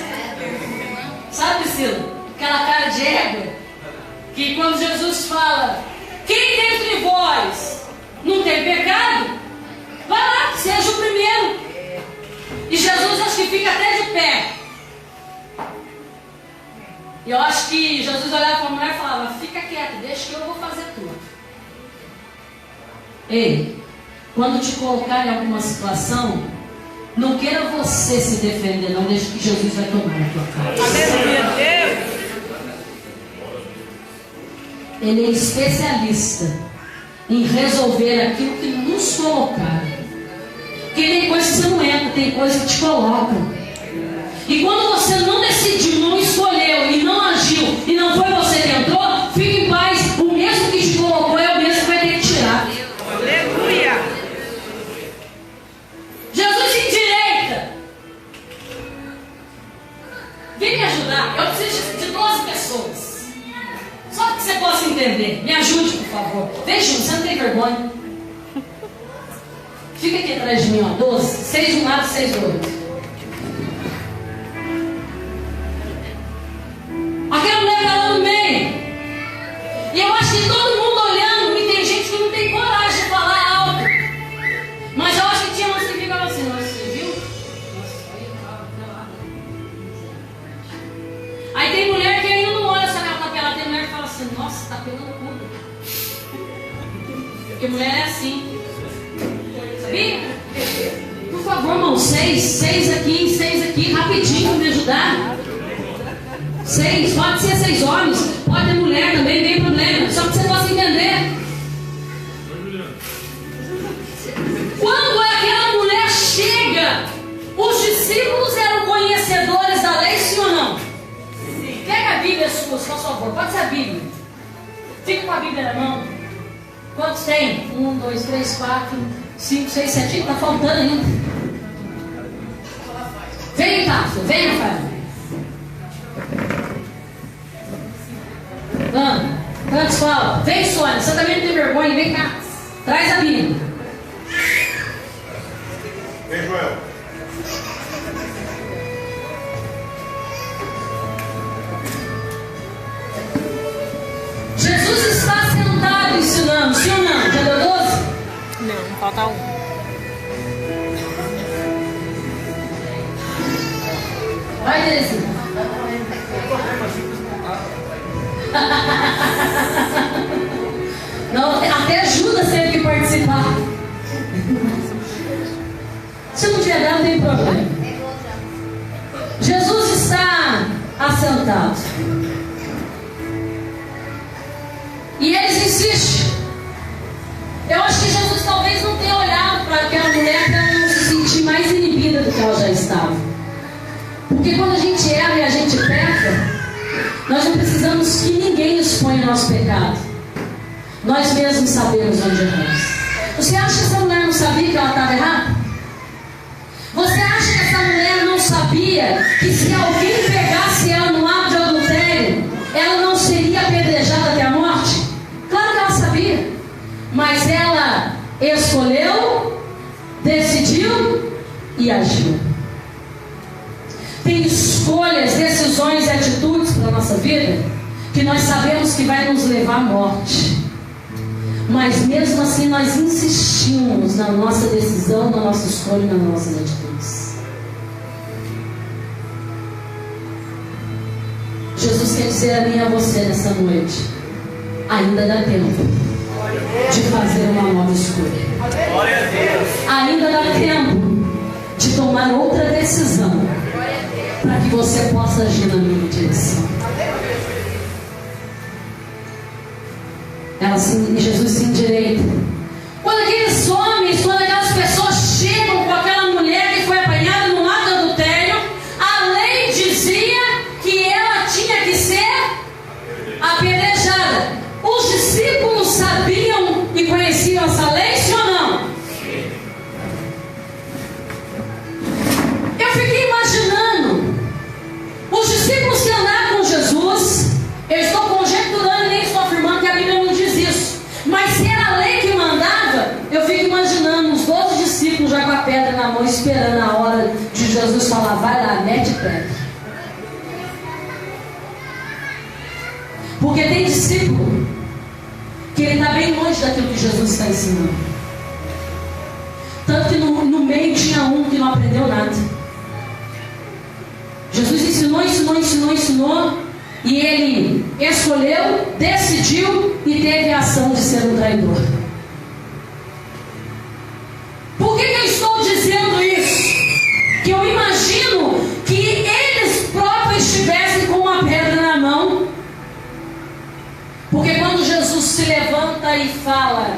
Sabe, Priscila? Aquela cara de égua, que quando Jesus fala, quem dentre vós não tem pecado, vai lá, seja o primeiro. E Jesus acho que fica até de pé. E eu acho que Jesus olhava para a mulher e falava, fica quieto, deixa que eu vou fazer tudo. Ei, quando te colocar em alguma situação, não queira você se defender, não, deixa que Jesus vai tomar a tua causa. Aleluia, Deus. Ele é especialista em resolver aquilo que nos colocaram. Porque tem coisa que você não entra, tem coisa que te colocam. E quando você não decidiu, não escolheu e não agiu, e não foi você que entrou, fique em paz. O mesmo que te colocou é o mesmo que vai ter que tirar. Aleluia. Jesus se endireita. Vem me ajudar. Eu preciso de 12 pessoas. Só para que você possa entender. Me ajude, por favor. Vem junto, você não tem vergonha. Fica aqui atrás de mim, ó. 12. 6 de um lado, 6 do outro. Aquela mulher está lá no meio. E eu acho que todo mundo olhando, e tem gente que não tem coragem de falar alto. Mas eu acho que tinha umas que ficavam assim, nossa, você viu? Aí tem mulher que ainda não olha se ela está pelada. Tem mulher que fala assim, nossa, está pegando tudo. Porque mulher é assim. Sabia? Não favor, irmão, 6 aqui, rapidinho, me ajudar. 6, pode ser 6 homens, pode ter mulher também, nem problema, só que você possa entender. Quando aquela mulher chega, os discípulos eram conhecedores da lei, sim ou não? Sim. Pega a Bíblia sua, por favor, pode ser a Bíblia. Fica com a Bíblia na mão. Quantos tem? 1, 2, 3, 4, 5, 6, 7, está faltando ainda. Vem, Tato, vem, Rafael. Quantos falam? Vem, Sônia, você também não tem vergonha, vem cá. Traz a Bíblia. Vem, Joel. Jesus está sentado ensinando, sim ou não? Já deu 12? Não, falta 1. Vai, Terezinha. Não, até Judas teve que participar. Se não tiver dado, não tem problema. Jesus está assentado. E eles insistem. Eu acho que Jesus talvez não tenha olhado para aquela mulher para ela não se sentir mais inibida do que ela já estava. Porque quando a gente erra e a gente peca, nós não precisamos que ninguém exponha o nosso pecado. Nós mesmos sabemos onde erramos. Você acha que essa mulher não sabia que ela estava errada? Você acha que essa mulher não sabia que se alguém pegasse ela no ato de adultério, ela não seria apedrejada até a morte? Claro que ela sabia. Mas ela escolheu, decidiu e agiu. Tem escolhas, decisões e atitudes para a nossa vida que nós sabemos que vai nos levar à morte. Mas mesmo assim nós insistimos na nossa decisão, na nossa escolha e nas nossas atitudes. Jesus quer dizer a mim e a você nessa noite: ainda dá tempo de fazer uma nova escolha. Glória a Deus. Ainda dá tempo de tomar outra decisão para que você possa agir na minha direção. Jesus se endireita. Quando aqueles homens, quando aquelas pessoas chegam com aquela mulher que foi apanhada no ato de adultério, a lei dizia que ela tinha que ser apedrejada. Os discípulos sabiam e conheciam essa lei, sim ou não? Eu fiquei imaginando os discípulos que andaram com Jesus. Eu estou conjecturando e nem estou afirmando que a Bíblia não diz isso, mas se era a lei que mandava, eu fico imaginando os 12 discípulos já com a pedra na mão, esperando a hora de Jesus falar: vai lá, mete pedra. Porque tem discípulo que ele está bem longe daquilo que Jesus está ensinando. Tanto que no meio tinha um que não aprendeu nada. Jesus ensinou, e ele escolheu, decidiu e teve a ação de ser um traidor. Por que eu estou dizendo isso? Que eu imagino que eles próprios estivessem com uma pedra na mão. Porque quando Jesus se levanta e fala: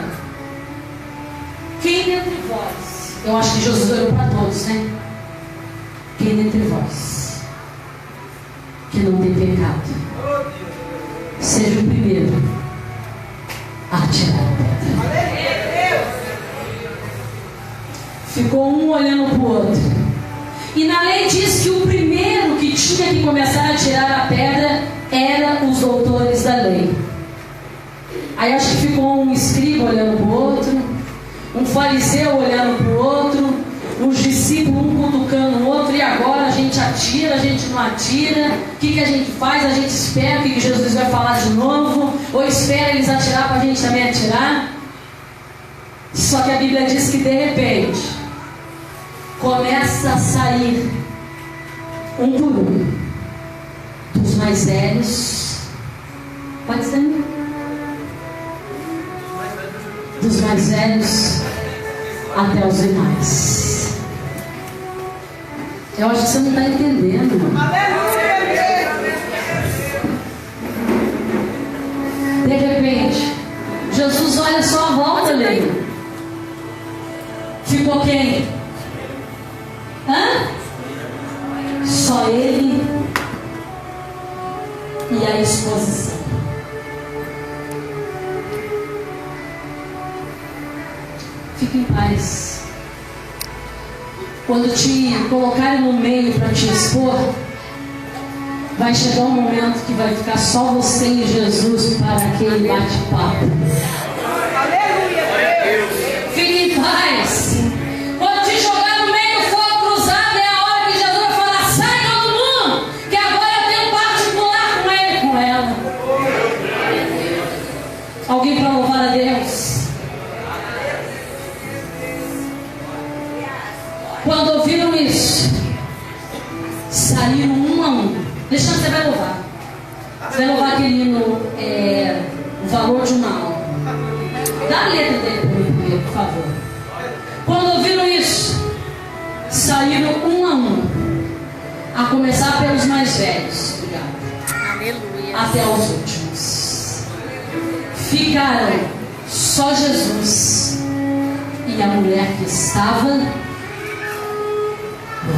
quem dentre vós? Eu acho que Jesus olhou para todos, né? Quem dentre vós que não tem pecado, seja o primeiro a tirar a pedra. Ficou um olhando para o outro. E na lei diz que o primeiro que tinha que começar a tirar a pedra eram os doutores da lei. Aí acho que ficou um escriba olhando para o outro, um fariseu olhando para o outro, os discípulos um cutucando o outro. E agora a gente atira, a gente não atira? O que a gente faz? A gente espera o que Jesus vai falar de novo? Ou espera eles atirar para a gente também atirar? Só que a Bíblia diz que de repente começa a sair um por um, dos mais velhos, pode ser, dos mais velhos até os demais. Eu acho que você não está entendendo. De repente, Jesus olha só a volta ali. Ficou quem? Hã? Só ele e a exposição. Fique em paz. Quando te colocarem no meio para te expor, vai chegar um momento que vai ficar só você e Jesus para aquele bate-papo. Fique em paz. Quando te jogar no meio do fogo cruzado, é a hora que Jesus vai falar: sai todo mundo, que agora eu tenho particular com ele e com ela. Alguém para louvar a Deus? Quando ouviram isso, saíram um a um. Deixa, você vai louvar. Você vai louvar aquele hino, o valor de uma alma. Dá a letra dele para mim primeiro, por favor. Quando ouviram isso, saíram um a um. A começar pelos mais velhos. Obrigado. Aleluia. Até os últimos. Ficaram só Jesus e a mulher que estava no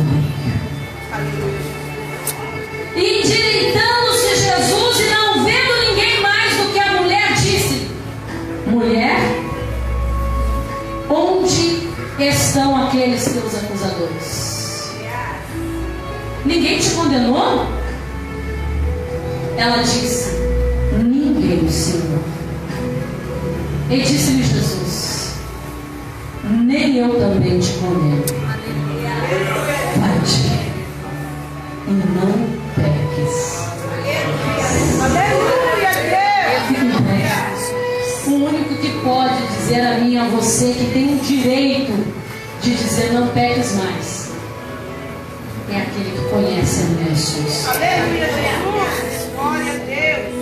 meio. E endireitando-se Jesus e não vendo ninguém mais do que a mulher, disse: mulher, onde estão aqueles teus acusadores? Ninguém te condenou? Ela disse: ninguém, Senhor. E disse-lhe Jesus: nem eu também te condeno. Vai-te e não peques. O único que pode dizer a mim e a você que tem o direito de dizer não peques mais é aquele que conhece a minha Jesus. Aleluia, Jesus. Glória a Deus.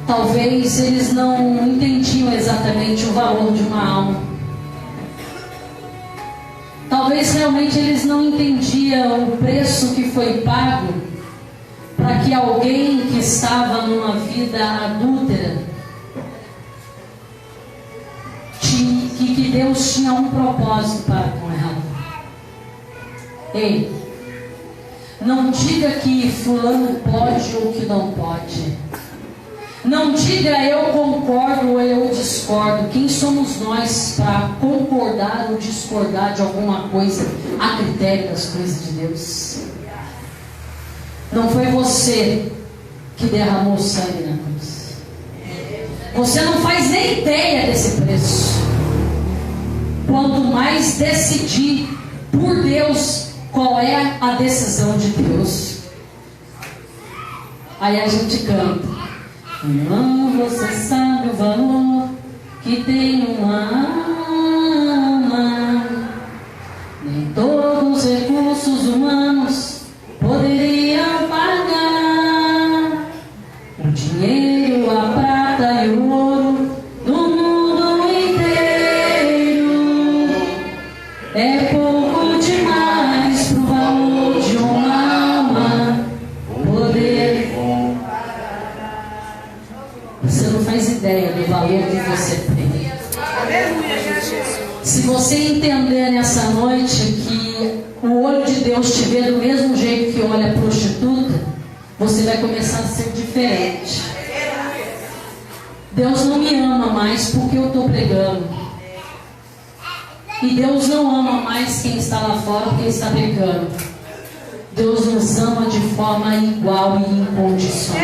Talvez eles não entendiam exatamente o valor de uma alma. Talvez realmente eles não entendiam o preço que foi pago para que alguém que estava numa vida adúltera, que Deus tinha um propósito para com ela. Ei, não diga que fulano pode ou que não pode. Não diga eu concordo ou eu discordo. Quem somos nós para concordar ou discordar de alguma coisa a critério das coisas de Deus? Não foi você que derramou sangue na cruz. Você não faz nem ideia desse preço. Quanto mais decidir por Deus qual é a decisão de Deus. Aí a gente canta: irmão, você sabe o valor que tem uma alma. Nem todos os recursos humanos poderiam pagar o dinheiro, a prata e o ouro do mundo inteiro. É pouco demais pro valor de uma alma poder. Você não faz ideia do valor que você tem. Se você entender nessa noite que o olho de Deus te vê do mesmo jeito que olha a prostituta, você vai começar a ser diferente. Deus não me ama mais porque eu estou pregando. E Deus não ama mais quem está lá fora porque está pregando. Deus nos ama de forma igual e incondicional.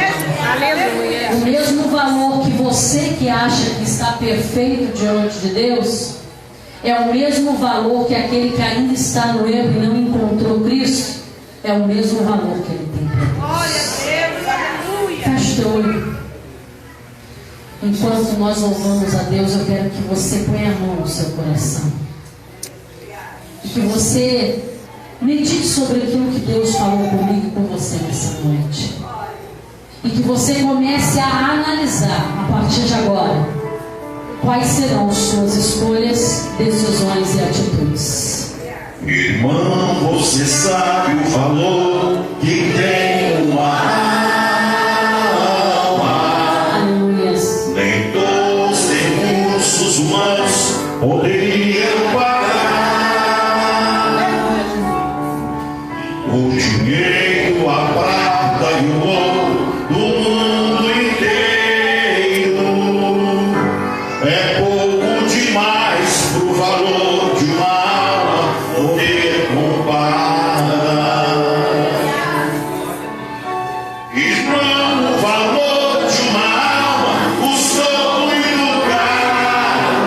Aleluia. O mesmo valor que você que acha que está perfeito diante de Deus, é o mesmo valor que aquele que ainda está no erro e não encontrou Cristo, é o mesmo valor que ele tem para Deus. Glória a Deus, aleluia. Feche teu olho. Enquanto nós louvamos a Deus, eu quero que você ponha a mão no seu coração. E que você medite sobre aquilo que Deus falou comigo e com você nessa noite. E que você comece a analisar, a partir de agora, quais serão suas escolhas, decisões e atitudes. Irmão, você sabe o valor que tem uma alma. Aleluias. Nem todos os recursos humanos poderiam pagar o dinheiro, a prata e o ouro do mundo inteiro. É pouco demais pro valor de uma alma poder comparar. Irmão, o valor de uma alma custou muito caro.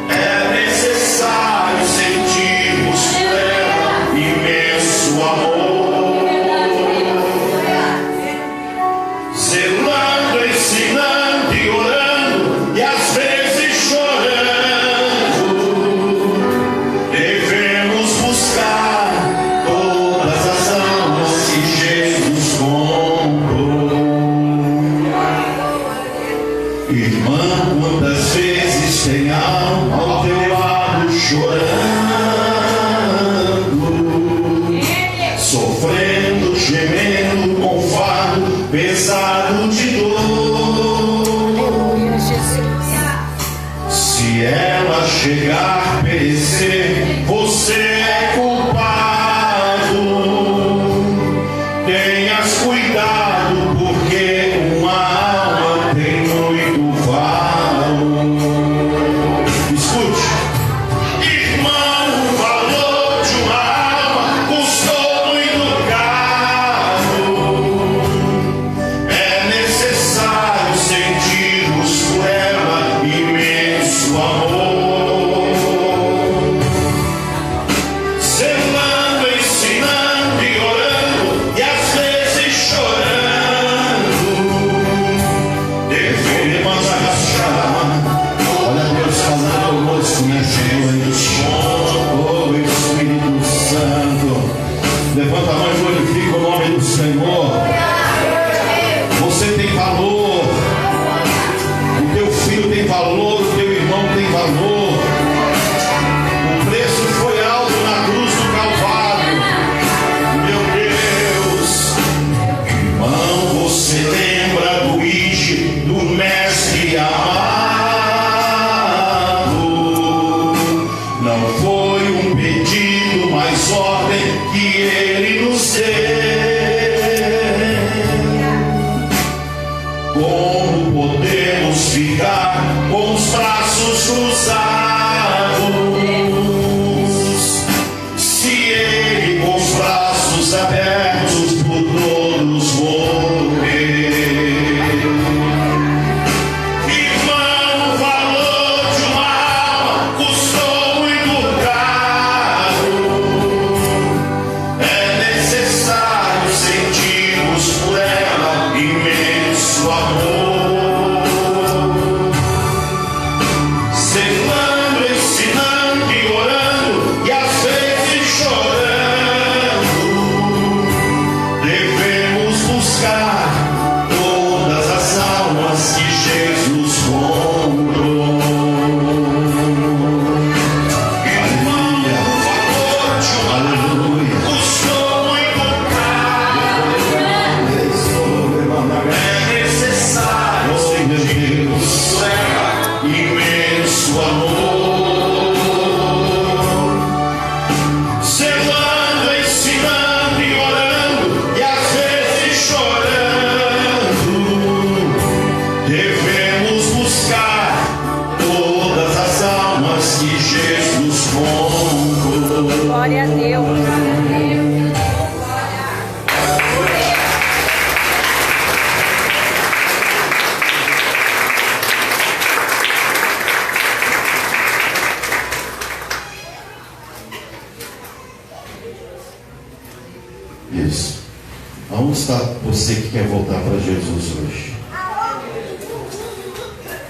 É necessário sentirmos por ela imenso amor, zelando, ensinando e orando, e às vezes chorando. Devemos buscar todas as almas que Jesus comprou. Irmã, quantas vezes tem alma ao teu lado chorando, sofrendo, gemendo com fardo pesado de dor. Aleluia, Jesus. Se ela chegar a perecer, você é culpado. Tenhas cuidado, porque uma alma tem muito valor. Escute, irmão, o valor de uma alma custou muito caro. É necessário sentirmos por ela imenso amor, zelando, ensinando e orando, e às vezes chorando. Devemos agachar. Olha Deus falando conosco nessa noite. Oh Espírito Santo, levanta a mão e glorifica o nome do Senhor. Você tem valor, o teu filho tem valor, o teu irmão tem valor. O preço foi alto na cruz do Calvário. Meu Deus, irmão, você lembra do ide do mestre amado? Não foi um pedido, mas ordem que ele nos deu. Como podemos ficar com os braços cruzados, se ele com os braços abertos por todos morrer? Irmão, o valor de uma alma custou muito caro. É necessário sentirmos por ela imenso amor, zelando, ensinando e orando, e às vezes chorando. Devemos buscar todas as almas que Jesus comprou. Aleluia, aleluia, custou muito caro. É necessário sentirmos por ela imenso amor, zelando, ensinando e orando, e às vezes chorando. Devemos buscar todas as almas que Jesus comprou. Glória a Deus. Isso. Aonde está você que quer voltar para Jesus hoje?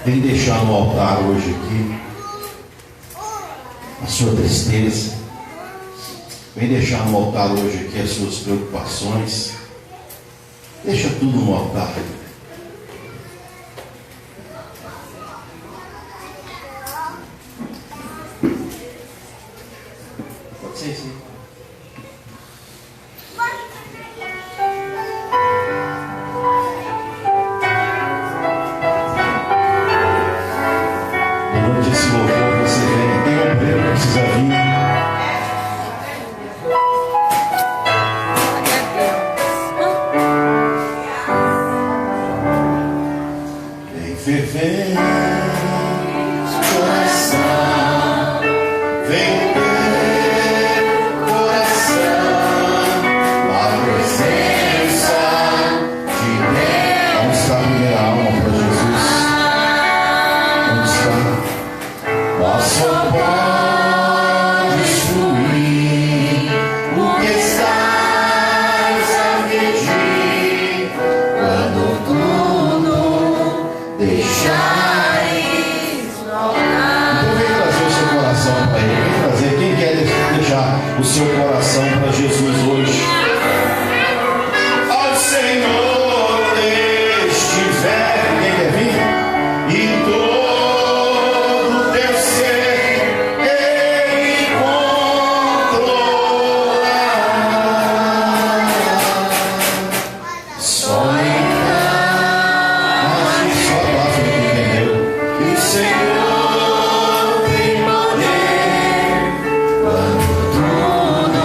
Vem deixar no altar hoje aqui a sua tristeza. Vem deixar no altar hoje aqui as suas preocupações. Deixa tudo no altar. fervente coração, vem ter coração, na presença de Deus. Vamos buscar a primeira alma para Jesus. Vamos buscar. Mas só podes fluir o que estás a pedir quando tudo deixares rolar. Então vem trazer o seu coração para Ele. Vem trazer. Quem quer deixar o seu coração para Jesus hoje? Ao Senhor estiver. Quem quer vir? E todo teu ser Ele controlará. Só Senhor tem poder quando tudo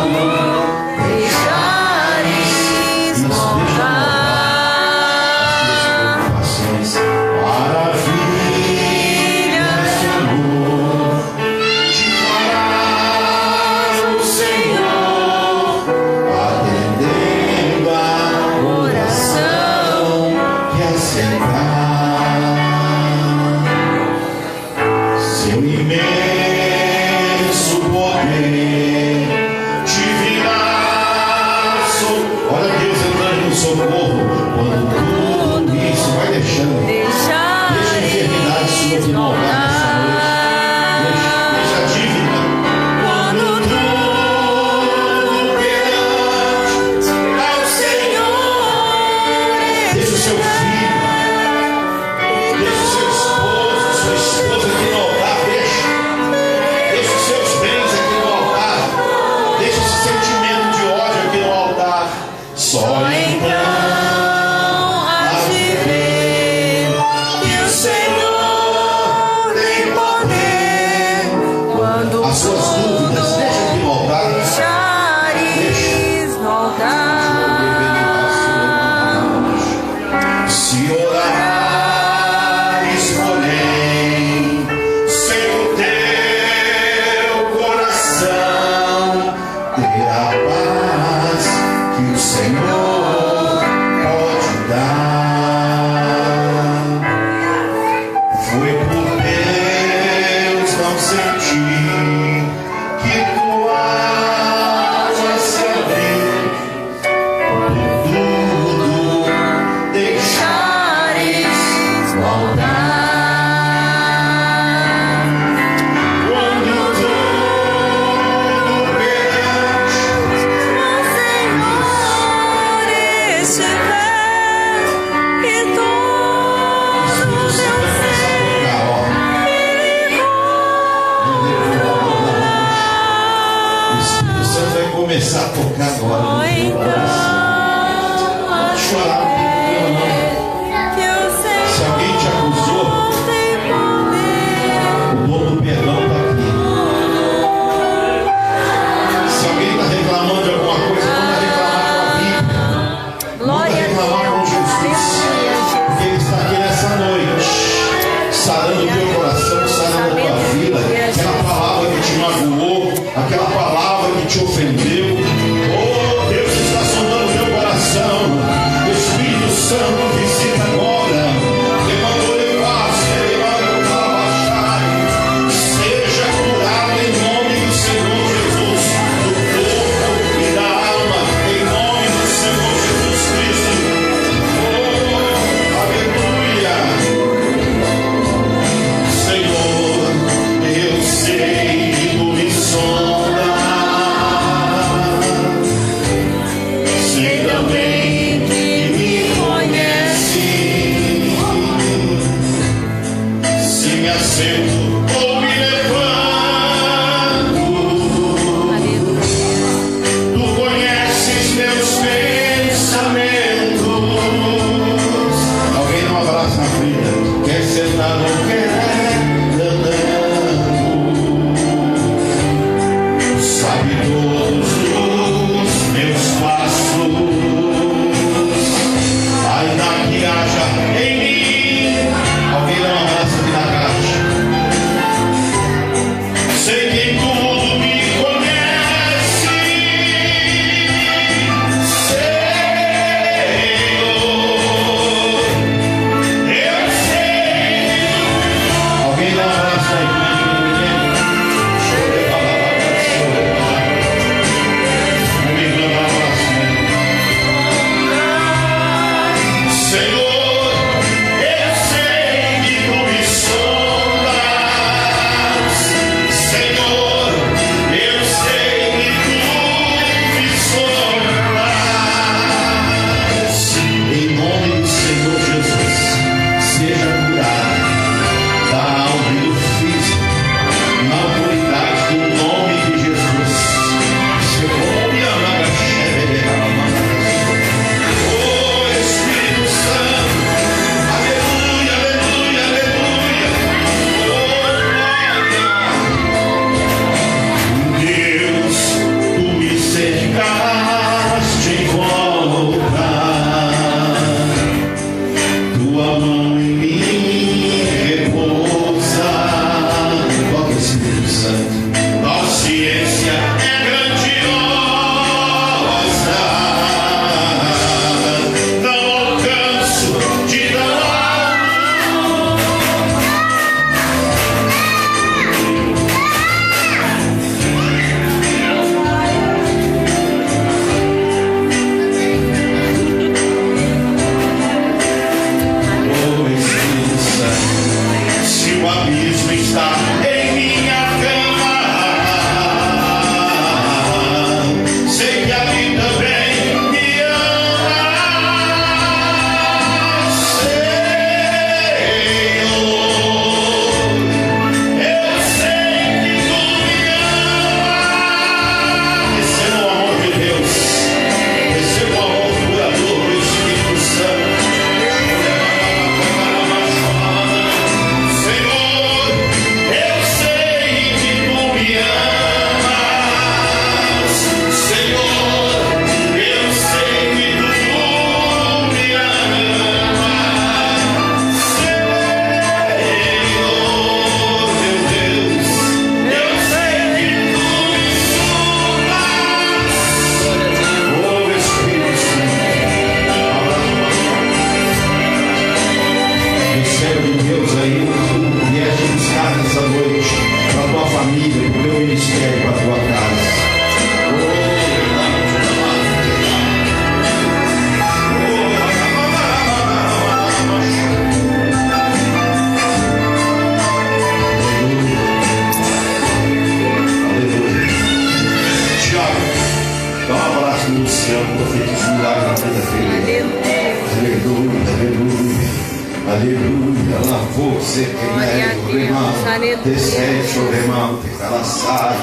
Aleluia, la forse che Glória a Deus, aleluia. desejo remante calassai,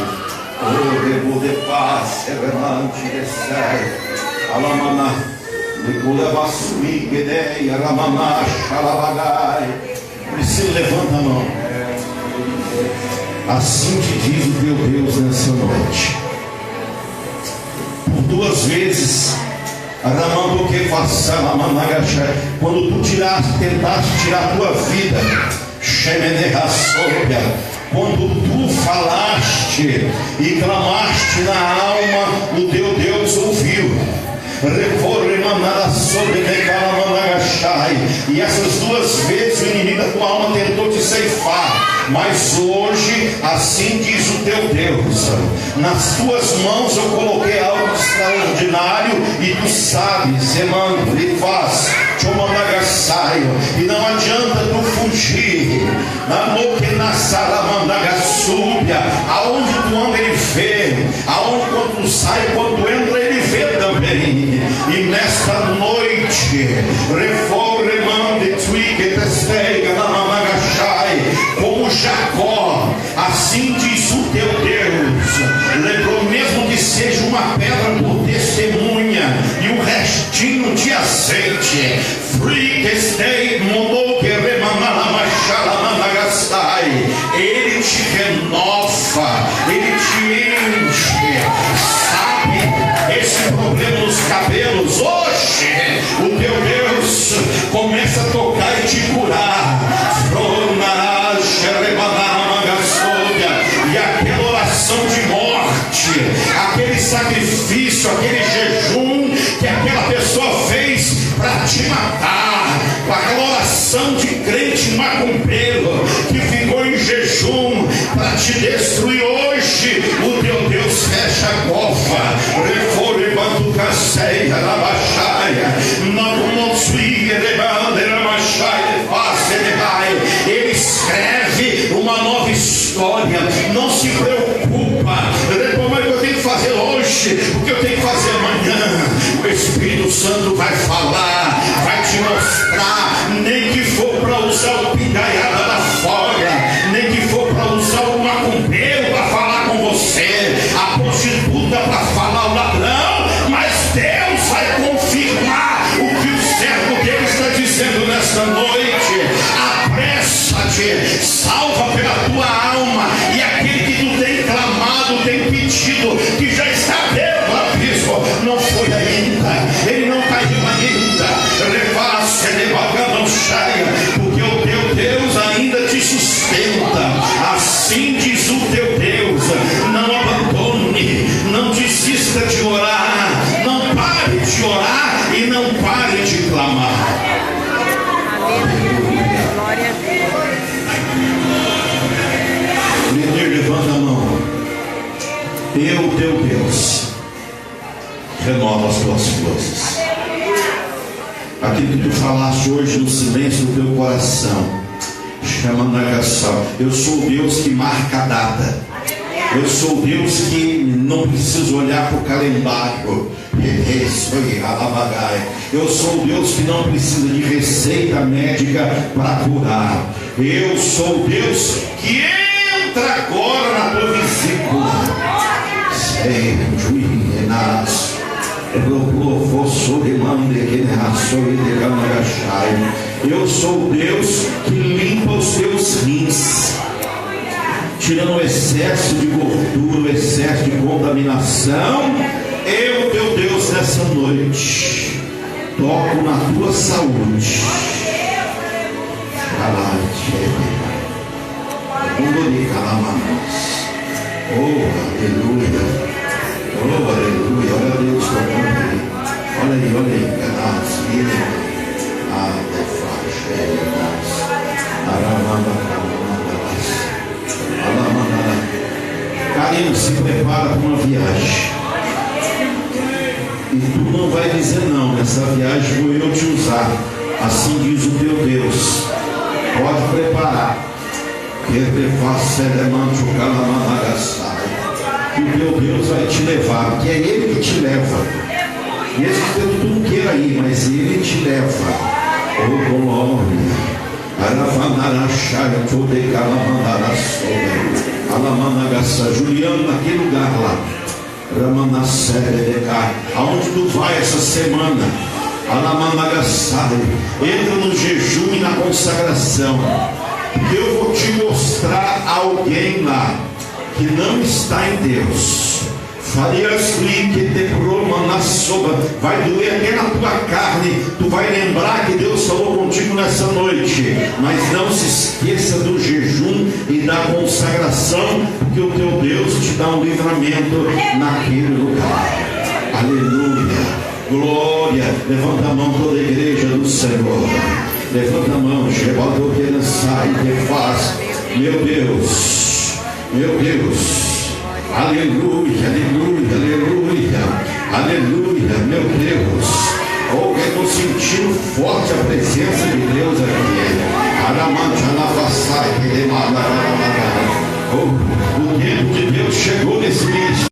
o rebo de paz, remante desai, alamana, nicula basumi que dei, alamana, xalabagai. Você levanta a mão. Assim te diz o teu Deus nessa noite. Por 2 vezes, quando tu tentaste tirar a tua vida, quando tu falaste e clamaste na alma, o teu Deus ouviu. E essas 2 vezes o inimigo da tua alma tentou te ceifar. Mas hoje, assim diz o teu Deus: nas tuas mãos eu coloquei algo extraordinário, e tu sabes, Emando, e faz, e não adianta tu fugir. Aonde tu anda ele vê, aonde quando tu sai, quando tu entra ele vê também. E nesta noite, como Jacó, assim diz o teu Deus, lembrou mesmo que seja uma pedra por testemunha e um restinho de azeite, ele te renova, ele te enche. Sabe esse problema nos cabelos? Hoje o teu Deus começa a tocar e te curar. E aquela oração de morte, aquele sacrifício, aquele jejum que aquela pessoa fez para te matar, com aquela oração de crente macumbeiro que ficou em jejum para te destruir, hoje o teu Deus fecha a cova. Ele escreve uma nova história. Não se preocupa, como é que eu tenho que fazer hoje, o que eu tenho que fazer amanhã. O Espírito Santo vai falar, vai te mostrar, nem que for para usar o pingaiada da folha, nem que for para usar o macumbeiro para falar com você, a prostituta para falar o ladrão, mas Deus vai confirmar o que o servo dele está dizendo nesta noite. Apressa-te, salva pela tua alma, e aquele que tu tem clamado, tem pedido, que já está dentro do abismo, não foi ainda, ele não caiu ainda. Refaça, não saia, porque o teu Deus ainda te sustenta. Assim diz o teu Deus: não abandone, não desista de orar, não pare de orar e não pare de clamar. Aleluia, glória a Deus. Levanta a mão. Eu, teu Deus, renova as tuas forças. Aquilo que tu falaste hoje no silêncio do teu coração, chamando a canção. Eu sou o Deus que marca a data. Eu sou o Deus que não preciso olhar para o calendário. Eu sou o Deus que não precisa de receita médica para curar. Eu sou o Deus que entra agora na tua vesícula. Eu sou o Deus que limpa os teus rins, tirando o excesso de gordura, o excesso de contaminação. Eu, teu Deus, nessa noite toco na tua saúde. Oh, aleluia. Oh, aleluia. Olha Deus tocando aí. Olha aí, olha aí. Carinho, se prepara para uma viagem. E tu não vai dizer não. Nessa viagem vou eu te usar. Assim diz o teu Deus. Pode preparar. Que o teu Deus vai te levar, porque é Ele que te leva. Mesmo que tu não queira ir, mas Ele te leva. Oh, glória. Juliano, naquele lugar lá, aonde tu vai essa semana, entra no jejum e na consagração, porque eu vou te mostrar alguém lá que não está em Deus. Vai doer até na tua carne. Tu vai lembrar que Deus falou contigo nessa noite. Mas não se esqueça do jejum e da consagração, porque o teu Deus te dá um livramento naquele lugar. Aleluia, glória. Levanta a mão toda a igreja do Senhor. Levanta a mão, Shebador, que ele sai, que faz. Meu Deus, meu Deus. Aleluia, aleluia, aleluia, aleluia, meu Deus. Oh, eu estou sentindo forte a presença de Deus aqui. Oh, o tempo de Deus chegou nesse ministério.